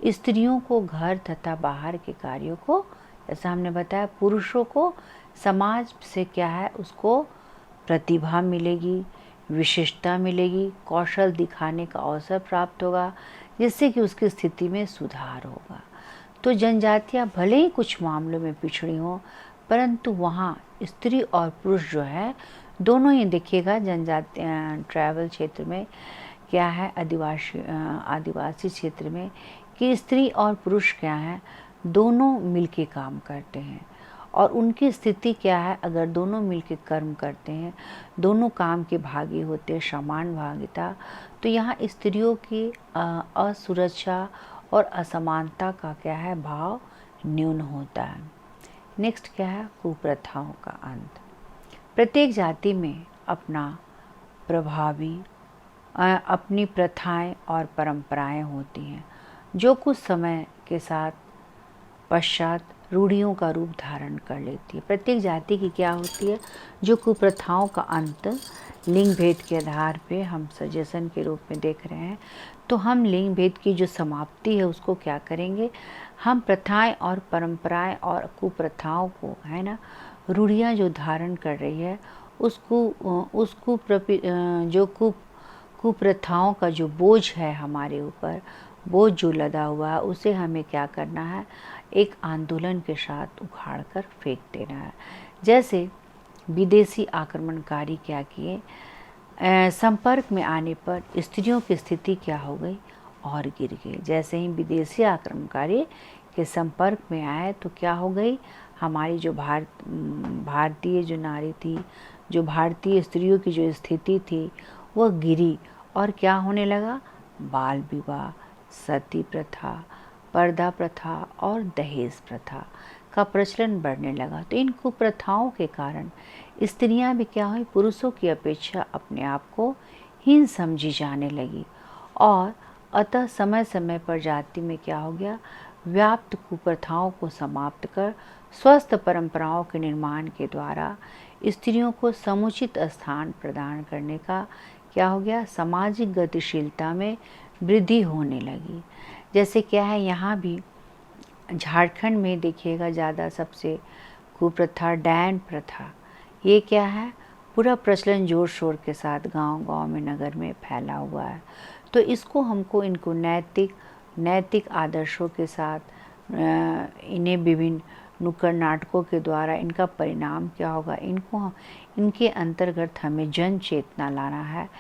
स्त्रियों को घर तथा बाहर के कार्यों को, जैसा हमने बताया, पुरुषों को समाज से क्या है, उसको प्रतिभा मिलेगी, विशेषता मिलेगी, कौशल दिखाने का अवसर प्राप्त होगा, जिससे कि उसकी स्थिति में सुधार होगा। तो जनजातियां भले ही कुछ मामलों में पिछड़ी हों, परंतु वहाँ स्त्री और पुरुष जो है दोनों ही देखिएगा जनजाति ट्राइबल क्षेत्र में क्या है, आदिवासी क्षेत्र में कि स्त्री और पुरुष क्या है, दोनों मिलके काम करते हैं। और उनकी स्थिति क्या है, अगर दोनों मिलके कर्म करते हैं, दोनों काम के भागी होते हैं, समान भागीता, तो यहाँ स्त्रियों की असुरक्षा और असमानता का क्या है, भाव न्यून होता है। नेक्स्ट क्या है, कुप्रथाओं का अंत। प्रत्येक जाति में अपनी प्रथाएं और परंपराएं होती हैं जो कुछ समय के साथ पश्चात रूढ़ियों का रूप धारण कर लेती है। प्रत्येक जाति की क्या होती है, जो कुप्रथाओं का अंत लिंग भेद के आधार पे हम सजेशन के रूप में देख रहे हैं, तो हम लिंग भेद की जो समाप्ति है उसको क्या करेंगे, हम प्रथाएं और परंपराएं और कुप्रथाओं को, है ना, रूढ़ियाँ जो धारण कर रही है उसको जो कुप्रथाओं का जो बोझ है हमारे ऊपर, बोझ जो लदा हुआ है, उसे हमें क्या करना है, एक आंदोलन के साथ उखाड़ कर फेंक देना है। जैसे विदेशी आक्रमणकारी क्या किए, संपर्क में आने पर स्त्रियों की स्थिति क्या हो गई, और गिर गई। जैसे ही विदेशी आक्रमणकारी के संपर्क में आए तो क्या हो गई, हमारी जो भारतीय जो नारी थी, जो भारतीय स्त्रियों की जो स्थिति थी वह गिरी। और क्या होने लगा, बाल विवाह, सती प्रथा, पर्दा प्रथा और दहेज प्रथा का प्रचलन बढ़ने लगा। तो इन कुप्रथाओं के कारण स्त्रियां भी क्या हुई, पुरुषों की अपेक्षा अपने आप को हीन समझी जाने लगी। और अतः समय समय पर जाति में क्या हो गया, व्याप्त कुप्रथाओं को समाप्त कर स्वस्थ परंपराओं के निर्माण के द्वारा स्त्रियों को समुचित स्थान प्रदान करने का क्या हो गया, सामाजिक गतिशीलता में वृद्धि होने लगी। जैसे क्या है, यहाँ भी झारखंड में देखिएगा ज़्यादा सबसे कुप्रथा डैन प्रथा, ये क्या है, पूरा प्रचलन जोर शोर के साथ गांव-गांव में, नगर में फैला हुआ है। तो इसको हमको इनको नैतिक आदर्शों के साथ इन्हें विभिन्न नुक्कड़ नाटकों के द्वारा इनका परिणाम क्या होगा, इनके अंतर्गत हमें जन चेतना लाना है।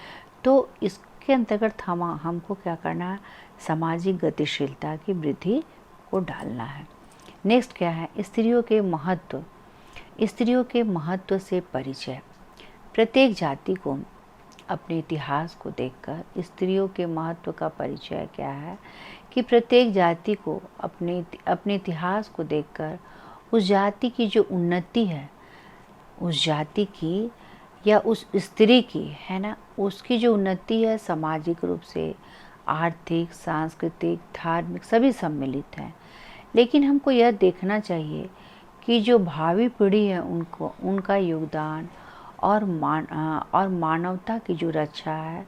तो इसके अंतर्गत हमको क्या करना है, सामाजिक गतिशीलता की वृद्धि को डालना है। नेक्स्ट क्या है, स्त्रियों के महत्व से परिचय। प्रत्येक जाति को अपने इतिहास को देखकर स्त्रियों के महत्व का परिचय क्या है कि प्रत्येक जाति को अपने इतिहास को देखकर उस जाति की जो उन्नति है, उस जाति की या उस स्त्री की, है ना, उसकी जो उन्नति है सामाजिक रूप से, आर्थिक, सांस्कृतिक, धार्मिक सभी सम्मिलित हैं। लेकिन हमको यह देखना चाहिए कि जो भावी पीढ़ी है उनका योगदान और मानवता की जो रक्षा है,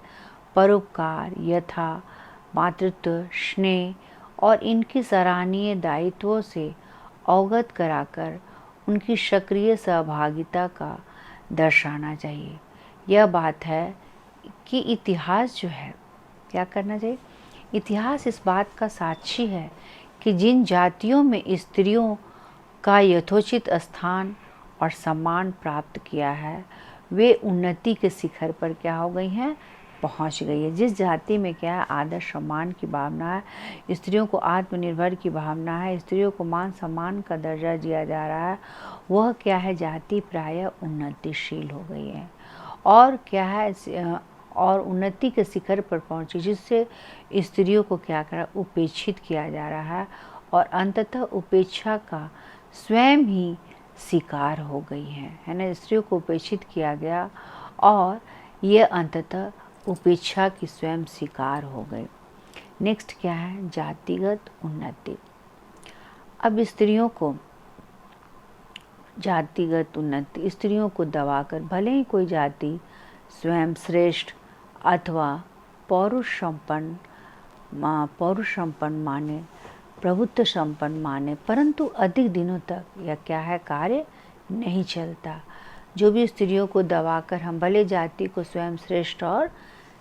परोपकार, यथा मातृत्व, स्नेह और इनकी सराहनीय दायित्वों से अवगत कराकर उनकी सक्रिय सहभागिता का दर्शाना चाहिए। यह बात है कि इतिहास जो है क्या करना चाहिए, इतिहास इस बात का साक्षी है कि जिन जातियों में स्त्रियों का यथोचित स्थान और सम्मान प्राप्त किया है वे उन्नति के शिखर पर क्या हो गई हैं, पहुंच गई है। जिस जाति में क्या है, आदर सम्मान की भावना है, स्त्रियों को आत्मनिर्भर की भावना है, स्त्रियों को मान सम्मान का दर्जा दिया जा रहा है, वह क्या है, जाति प्रायः उन्नतिशील हो गई है। और क्या है, और उन्नति के शिखर पर पहुंची, जिससे स्त्रियों को क्या करा, उपेक्षित किया जा रहा है और अंततः उपेक्षा का स्वयं ही शिकार हो गई है ना। स्त्रियों को उपेक्षित किया गया और ये अंततः उपेक्षा की स्वयं शिकार हो गई। नेक्स्ट क्या है, जातिगत उन्नति। अब स्त्रियों को जातिगत उन्नति, स्त्रियों को दबाकर भले ही कोई जाति स्वयं श्रेष्ठ अथवा पौरुष संपन्न माने, प्रभुत्व संपन्न माने, परंतु अधिक दिनों तक यह क्या है, कार्य नहीं चलता। जो भी स्त्रियों को दबाकर हम भले जाति को स्वयं श्रेष्ठ और,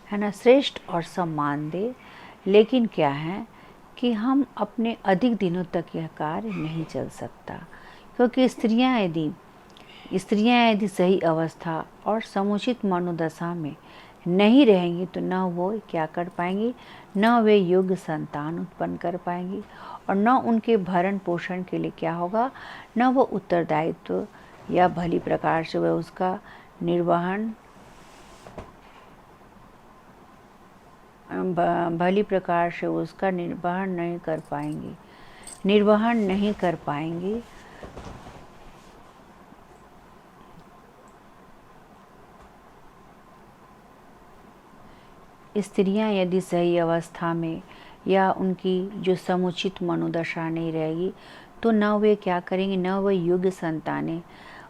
है ना, श्रेष्ठ और सम्मान दे, लेकिन क्या है कि हम अपने अधिक दिनों तक यह कार्य नहीं चल सकता, क्योंकि स्त्रियां यदि सही अवस्था और समुचित मनोदशा में नहीं रहेंगी तो न वो क्या कर पाएंगी, न वे योग्य संतान उत्पन्न कर पाएंगी और न उनके भरण पोषण के लिए क्या होगा, न वो उत्तरदायित्व या भली प्रकार से वह उसका निर्वहन भली प्रकार से उसका निर्वहन नहीं कर पाएंगी। स्त्रियां यदि सही अवस्था में या उनकी जो समुचित मनोदशा नहीं रहेगी तो न वे क्या करेंगी, न वे योग्य संतानें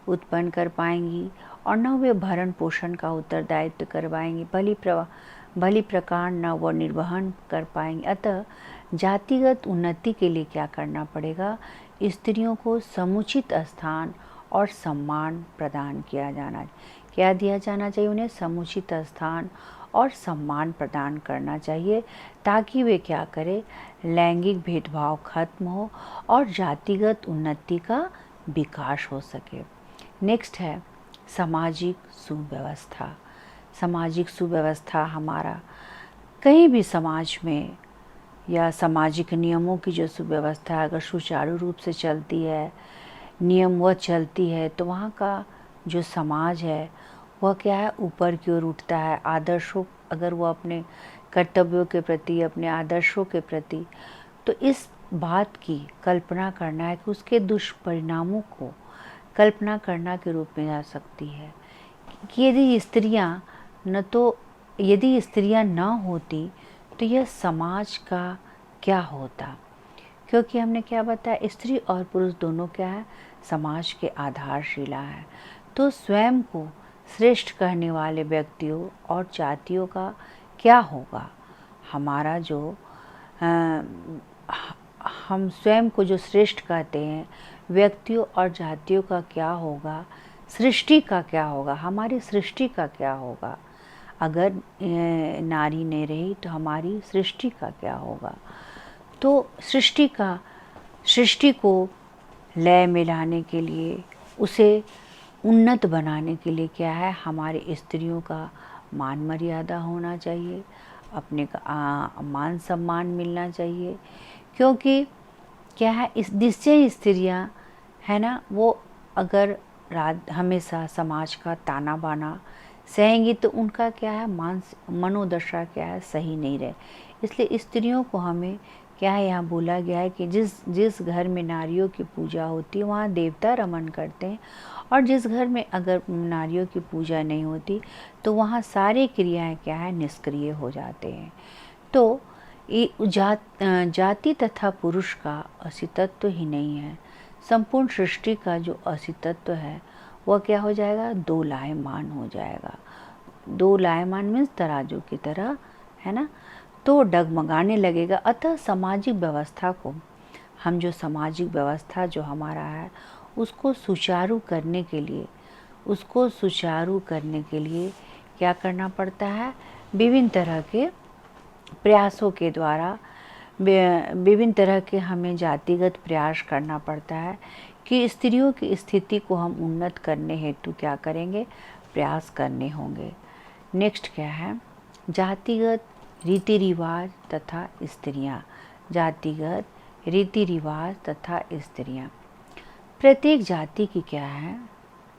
उत्पन्न कर पाएंगी और न वे भरण पोषण का उत्तरदायित्व करवाएंगी, भली प्रकार न वो निर्वहन कर पाएंगे। अतः जातिगत उन्नति के लिए क्या करना पड़ेगा, स्त्रियों को समुचित स्थान और सम्मान प्रदान किया जाना, क्या दिया जाना चाहिए, उन्हें समुचित स्थान और सम्मान प्रदान करना चाहिए ताकि वे क्या करें, लैंगिक भेदभाव खत्म हो और जातिगत उन्नति का विकास हो सके। नेक्स्ट है सामाजिक सुव्यवस्था। सामाजिक सुव्यवस्था हमारा कहीं भी समाज में या सामाजिक नियमों की जो सुव्यवस्था अगर सुचारू रूप से चलती है, नियमवत चलती है तो वहाँ का जो समाज है वह क्या है, ऊपर की ओर उठता है। आदर्शों, अगर वो अपने कर्तव्यों के प्रति, अपने आदर्शों के प्रति, तो इस बात की कल्पना करना है कि उसके दुष्परिणामों को कल्पना करना के रूप में आ सकती है कि यदि स्त्रियां न होती तो यह समाज का क्या होता। क्योंकि हमने क्या बताया, स्त्री और पुरुष दोनों क्या है, समाज के आधारशिला है। तो स्वयं को श्रेष्ठ कहने वाले व्यक्तियों और जातियों का क्या होगा, हमारा जो हम स्वयं को जो श्रेष्ठ कहते हैं व्यक्तियों और जातियों का क्या होगा, सृष्टि का क्या होगा, हमारी सृष्टि का क्या होगा। अगर नारी नहीं रही तो हमारी सृष्टि का क्या होगा। तो सृष्टि को लय में लाने के लिए, उसे उन्नत बनाने के लिए क्या है, हमारे स्त्रियों का मान मर्यादा होना चाहिए, अपने का मान सम्मान मिलना चाहिए। क्योंकि क्या है, इस निश्चय स्त्रियाँ है ना, वो अगर हमेशा समाज का ताना बाना सहेंगी तो उनका क्या है, मनोदशा क्या है, सही नहीं रहे। इसलिए स्त्रियों को हमें क्या है, यहाँ बोला गया है कि जिस घर में नारियों की पूजा होती है वहाँ देवता रमन करते हैं, और जिस घर में अगर नारियों की पूजा नहीं होती तो वहाँ सारी क्रियाएं क्या है, निष्क्रिय हो जाते हैं। तो जाति तथा पुरुष का अस्तित्व ही नहीं है, संपूर्ण सृष्टि का जो अस्तित्व है वह क्या हो जाएगा, दो लायमान हो जाएगा। दो लायमान मीन्स तराजू की तरह, है ना, तो डगमगाने लगेगा। अतः सामाजिक व्यवस्था को सामाजिक व्यवस्था जो हमारा है उसको सुचारू करने के लिए क्या करना पड़ता है, विभिन्न तरह के प्रयासों के द्वारा, विभिन्न तरह के हमें जातिगत प्रयास करना पड़ता है कि स्त्रियों की स्थिति को हम उन्नत करने हेतु क्या करेंगे, प्रयास करने होंगे। नेक्स्ट क्या है, जातिगत रीति रिवाज तथा स्त्रियाँ। जातिगत रीति रिवाज तथा स्त्रियाँ, प्रत्येक जाति की क्या है,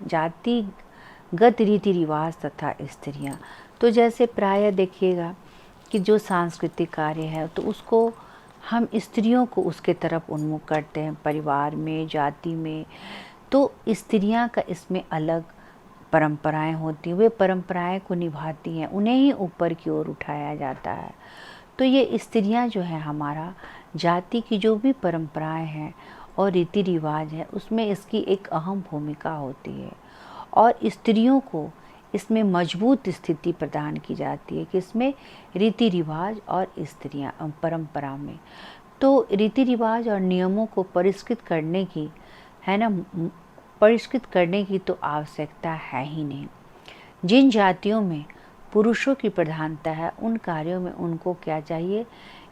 जातिगत रीति रिवाज तथा स्त्रियाँ। तो जैसे प्रायः देखिएगा कि जो सांस्कृतिक कार्य है तो उसको हम स्त्रियों को उसके तरफ उन्मुख करते हैं, परिवार में, जाति में। तो स्त्रियां का इसमें अलग परंपराएं होती हैं, वे परंपराएं को निभाती हैं, उन्हें ही ऊपर की ओर उठाया जाता है। तो ये स्त्रियां जो है, हमारा जाति की जो भी परंपराएं हैं और रीति रिवाज है उसमें इसकी एक अहम भूमिका होती है, और स्त्रियों को इसमें मजबूत स्थिति प्रदान की जाती है कि इसमें रीति रिवाज और स्त्रियां परंपरा में। तो रीति रिवाज और नियमों को परिष्कृत करने की, है ना, परिष्कृत करने की तो आवश्यकता है ही नहीं। जिन जातियों में पुरुषों की प्रधानता है उन कार्यों में उनको क्या चाहिए,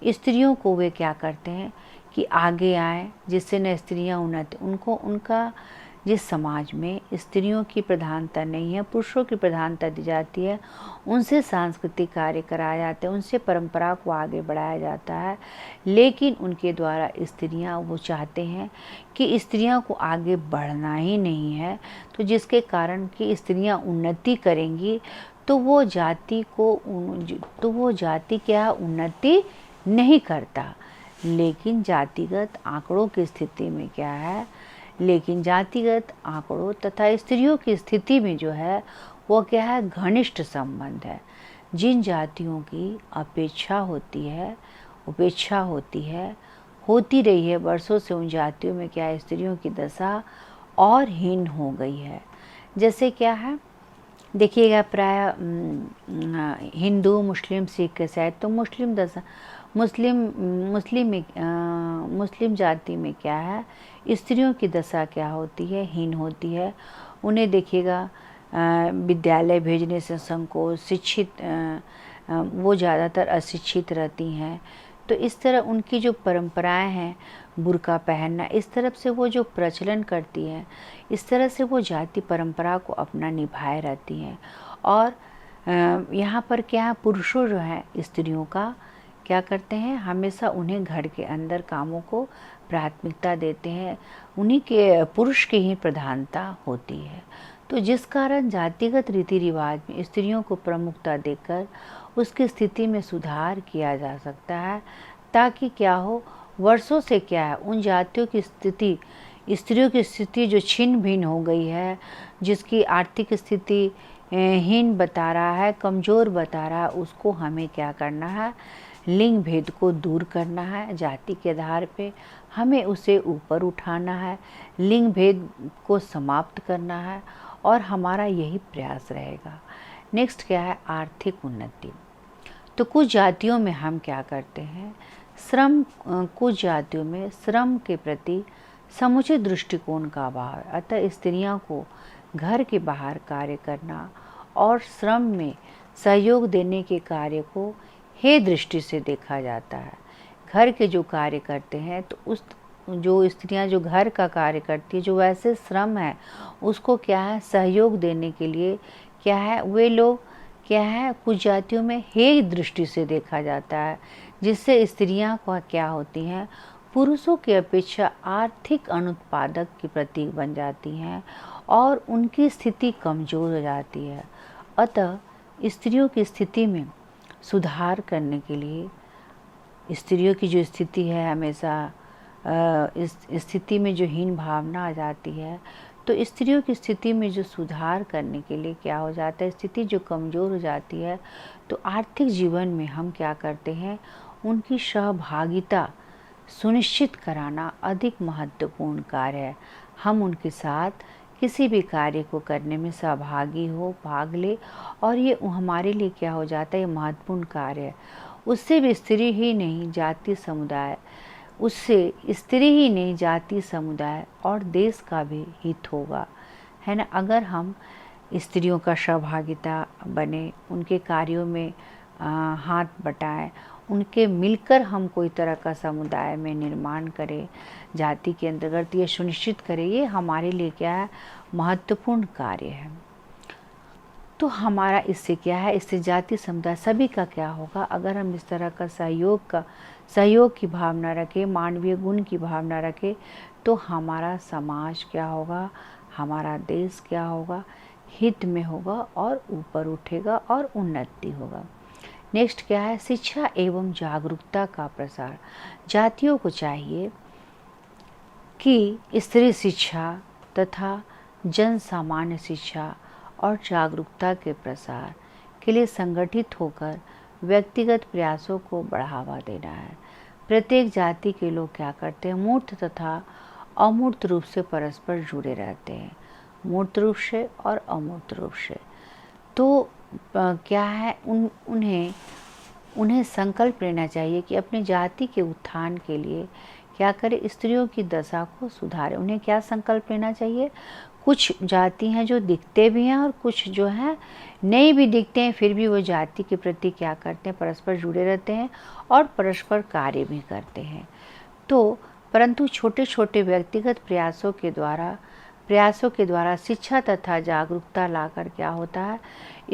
स्त्रियों को वे क्या करते हैं कि आगे आए, जिससे न स्त्रियां उन्नति, उनको उनका जिस समाज में स्त्रियों की प्रधानता नहीं है, पुरुषों की प्रधानता दी जाती है, उनसे सांस्कृतिक कार्य कराया जाता है, उनसे परंपरा को आगे बढ़ाया जाता है। लेकिन उनके द्वारा स्त्रियां, वो चाहते हैं कि स्त्रियों को आगे बढ़ना ही नहीं है, तो जिसके कारण कि स्त्रियां उन्नति करेंगी तो वो जाति क्या उन्नति नहीं करता। लेकिन जातिगत आंकड़ों की स्थिति में क्या है, लेकिन जातिगत आंकड़ों तथा स्त्रियों की स्थिति में जो है वो क्या है, घनिष्ठ संबंध है। जिन जातियों की उपेक्षा होती रही है वर्षों से, उन जातियों में क्या है, स्त्रियों की दशा और हीन हो गई है। जैसे क्या है, देखिएगा प्राय हिंदू, मुस्लिम, सिख, ईसाई, तो मुस्लिम जाति में क्या है, स्त्रियों की दशा क्या होती है, हीन होती है। उन्हें देखिएगा विद्यालय भेजने से संकोच, वो ज़्यादातर अशिक्षित रहती हैं। तो इस तरह उनकी जो परंपराएं हैं, बुर्का पहनना, इस तरफ से वो जो प्रचलन करती हैं, इस तरह से वो जाति परंपरा को अपना निभाए रहती हैं। और यहाँ पर क्या है, पुरुषों जो हैं स्त्रियों का क्या करते हैं, हमेशा उन्हें घर के अंदर कामों को प्राथमिकता देते हैं, उन्हीं के पुरुष की ही प्रधानता होती है। तो जिस कारण जातिगत रीति रिवाज में स्त्रियों को प्रमुखता देकर उसकी स्थिति में सुधार किया जा सकता है, ताकि क्या हो, वर्षों से क्या है, उन जातियों की स्थिति, स्त्रियों की स्थिति जो छिन्न भिन्न हो गई है, जिसकी आर्थिक स्थिति हीन बता रहा है, कमज़ोर बता रहा है, उसको हमें क्या करना है, लिंग भेद को दूर करना है। जाति के आधार पे हमें उसे ऊपर उठाना है, लिंग भेद को समाप्त करना है, और हमारा यही प्रयास रहेगा। नेक्स्ट क्या है, आर्थिक उन्नति। तो कुछ जातियों में हम क्या करते हैं, कुछ जातियों में श्रम के प्रति समुचित दृष्टिकोण का अभाव है। अतः स्त्रियों को घर के बाहर कार्य करना और श्रम में सहयोग देने के कार्य को हे दृष्टि से देखा जाता है। घर के जो कार्य करते हैं, तो उस जो स्त्रियां जो घर का कार्य करती है, जो वैसे श्रम है, उसको क्या है, सहयोग देने के लिए क्या है, वे लोग क्या है, कुछ जातियों में हे दृष्टि से देखा जाता है, जिससे स्त्रियां को क्या होती हैं, पुरुषों की अपेक्षा आर्थिक अनुत्पादक की प्रतीक बन जाती हैं और उनकी स्थिति कमज़ोर हो जाती है। अतः स्त्रियों की स्थिति में सुधार करने के लिए, स्त्रियों की जो स्थिति है हमेशा इस स्थिति में जो हीन भावना आ जाती है, तो स्त्रियों की स्थिति में जो सुधार करने के लिए क्या हो जाता है, स्थिति जो कमज़ोर हो जाती है, तो आर्थिक जीवन में हम क्या करते हैं, उनकी सहभागिता सुनिश्चित कराना अधिक महत्वपूर्ण कार्य है। हम उनके साथ किसी भी कार्य को करने में सहभागी हो, भाग ले, और ये हमारे लिए क्या हो जाता है, ये महत्वपूर्ण कार्य है। उससे भी स्त्री ही नहीं, जाति समुदाय और देश का भी हित होगा, है ना। अगर हम स्त्रियों का सहभागिता बने, उनके कार्यों में हाथ बटाएं, उनके मिलकर हम कोई तरह का समुदाय में निर्माण करें, जाति के अंतर्गत ये सुनिश्चित करें, ये हमारे लिए क्या है, महत्वपूर्ण कार्य है। तो हमारा इससे क्या है, इससे जाति समुदाय सभी का क्या होगा, अगर हम इस तरह का सहयोग की भावना रखें, मानवीय गुण की भावना रखें, तो हमारा समाज क्या होगा, हमारा देश क्या होगा, हित में होगा और ऊपर उठेगा और उन्नति होगा। नेक्स्ट क्या है, शिक्षा एवं जागरूकता का प्रसार। जातियों को चाहिए कि स्त्री शिक्षा तथा जन सामान्य शिक्षा और जागरूकता के प्रसार के लिए संगठित होकर व्यक्तिगत प्रयासों को बढ़ावा देना है। प्रत्येक जाति के लोग क्या करते हैं, मूर्त तथा अमूर्त रूप से परस्पर जुड़े रहते हैं, मूर्त रूप से और अमूर्त रूप से। तो क्या है, उन्हें संकल्प लेना चाहिए कि अपनी जाति के उत्थान के लिए क्या करें, स्त्रियों की दशा को सुधारें। उन्हें क्या संकल्प लेना चाहिए, कुछ जाति हैं जो दिखते भी हैं और कुछ जो है नहीं भी दिखते हैं, फिर भी वो जाति के प्रति क्या करते हैं, परस्पर जुड़े रहते हैं और परस्पर कार्य भी करते हैं। तो परंतु छोटे छोटे व्यक्तिगत प्रयासों के द्वारा शिक्षा तथा जागरूकता लाकर क्या होता है,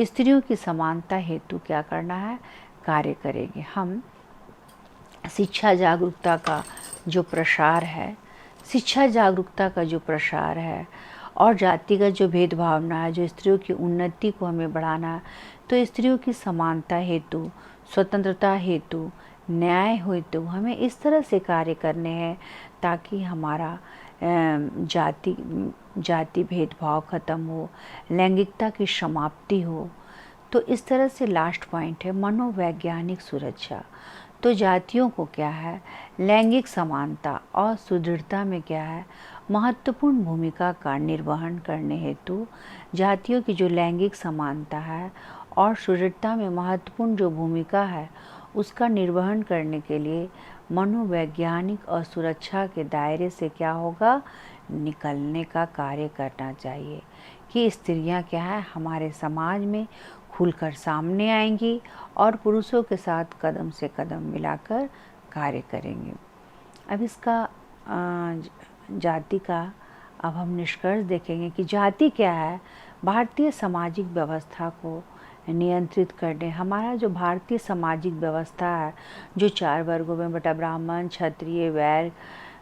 स्त्रियों की समानता हेतु क्या करना है, कार्य करेंगे। हम शिक्षा जागरूकता का जो प्रसार है, और जातिगत जो भेदभावना है, जो स्त्रियों की उन्नति को हमें बढ़ाना है, तो स्त्रियों की समानता हेतु, स्वतंत्रता हेतु, न्याय हेतु हमें इस तरह से कार्य करने हैं ताकि हमारा जाति भेदभाव खत्म हो, लैंगिकता की समाप्ति हो। तो इस तरह से लास्ट पॉइंट है मनोवैज्ञानिक सुरक्षा। तो जातियों को क्या है, लैंगिक समानता और सुदृढ़ता में क्या है, महत्वपूर्ण भूमिका का निर्वहन करने हेतु जातियों की जो लैंगिक समानता है और सुदृढ़ता में महत्वपूर्ण जो भूमिका है उसका निर्वहन करने के लिए मनोवैज्ञानिक और सुरक्षा के दायरे से क्या होगा, निकलने का कार्य करना चाहिए कि स्त्रियां क्या है हमारे समाज में खुलकर सामने आएंगी और पुरुषों के साथ कदम से कदम मिलाकर कार्य करेंगे। अब इसका जाति का अब हम निष्कर्ष देखेंगे कि जाति क्या है, भारतीय सामाजिक व्यवस्था को नियंत्रित करने, हमारा जो भारतीय सामाजिक व्यवस्था है जो 4 वर्गों में बटा ब्राह्मण, क्षत्रिय,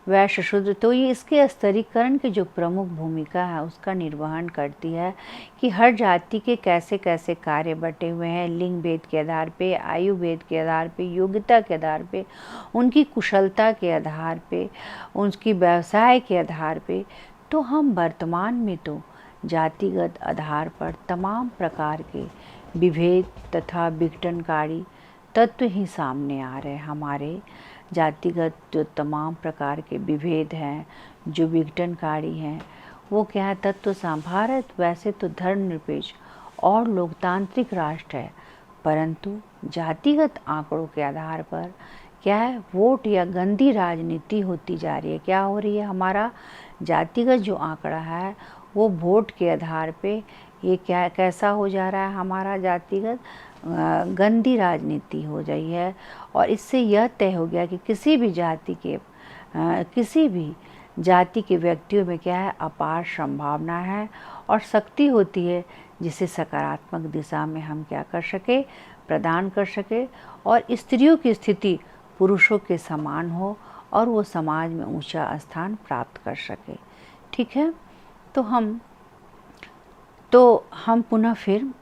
वैश्य, शूद्र, तो ये इसके स्तरीकरण की जो प्रमुख भूमिका है उसका निर्वहन करती है कि हर जाति के कैसे कैसे कार्य बटे हुए हैं, लिंग भेद के आधार पे, आयु भेद के आधार पे, योग्यता के आधार पे, उनकी कुशलता के आधार पे, उनकी व्यवसाय के आधार पे। तो हम वर्तमान में तो जातिगत आधार पर तमाम प्रकार के विभेद तथा विघटनकारी तत्व ही सामने आ रहे हैं। हमारे जातिगत जो तमाम प्रकार के विभेद हैं, जो विघटनकारी हैं, वो क्या है तत्व भारत वैसे तो धर्मनिरपेक्ष और लोकतांत्रिक राष्ट्र है, परंतु जातिगत आंकड़ों के आधार पर क्या है, वोट या गंदी राजनीति होती जा रही है। क्या हो रही है, हमारा जातिगत जो आंकड़ा है वो वोट के आधार पे ये क्या कैसा हो जा रहा है, हमारा जातिगत गंदी राजनीति हो रही है। और इससे यह तय हो गया कि किसी भी जाति के व्यक्तियों में क्या है, अपार संभावना है और शक्ति होती है जिसे सकारात्मक दिशा में हम क्या कर सके, प्रदान कर सके और स्त्रियों की स्थिति पुरुषों के समान हो और वो समाज में ऊंचा स्थान प्राप्त कर सके। ठीक है, तो हम पुनः फिर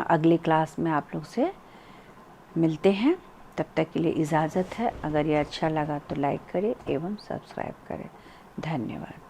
अगली क्लास में आप लोग से मिलते हैं। तब तक के लिए इजाज़त है। अगर ये अच्छा लगा तो लाइक करें एवं सब्सक्राइब करें। धन्यवाद।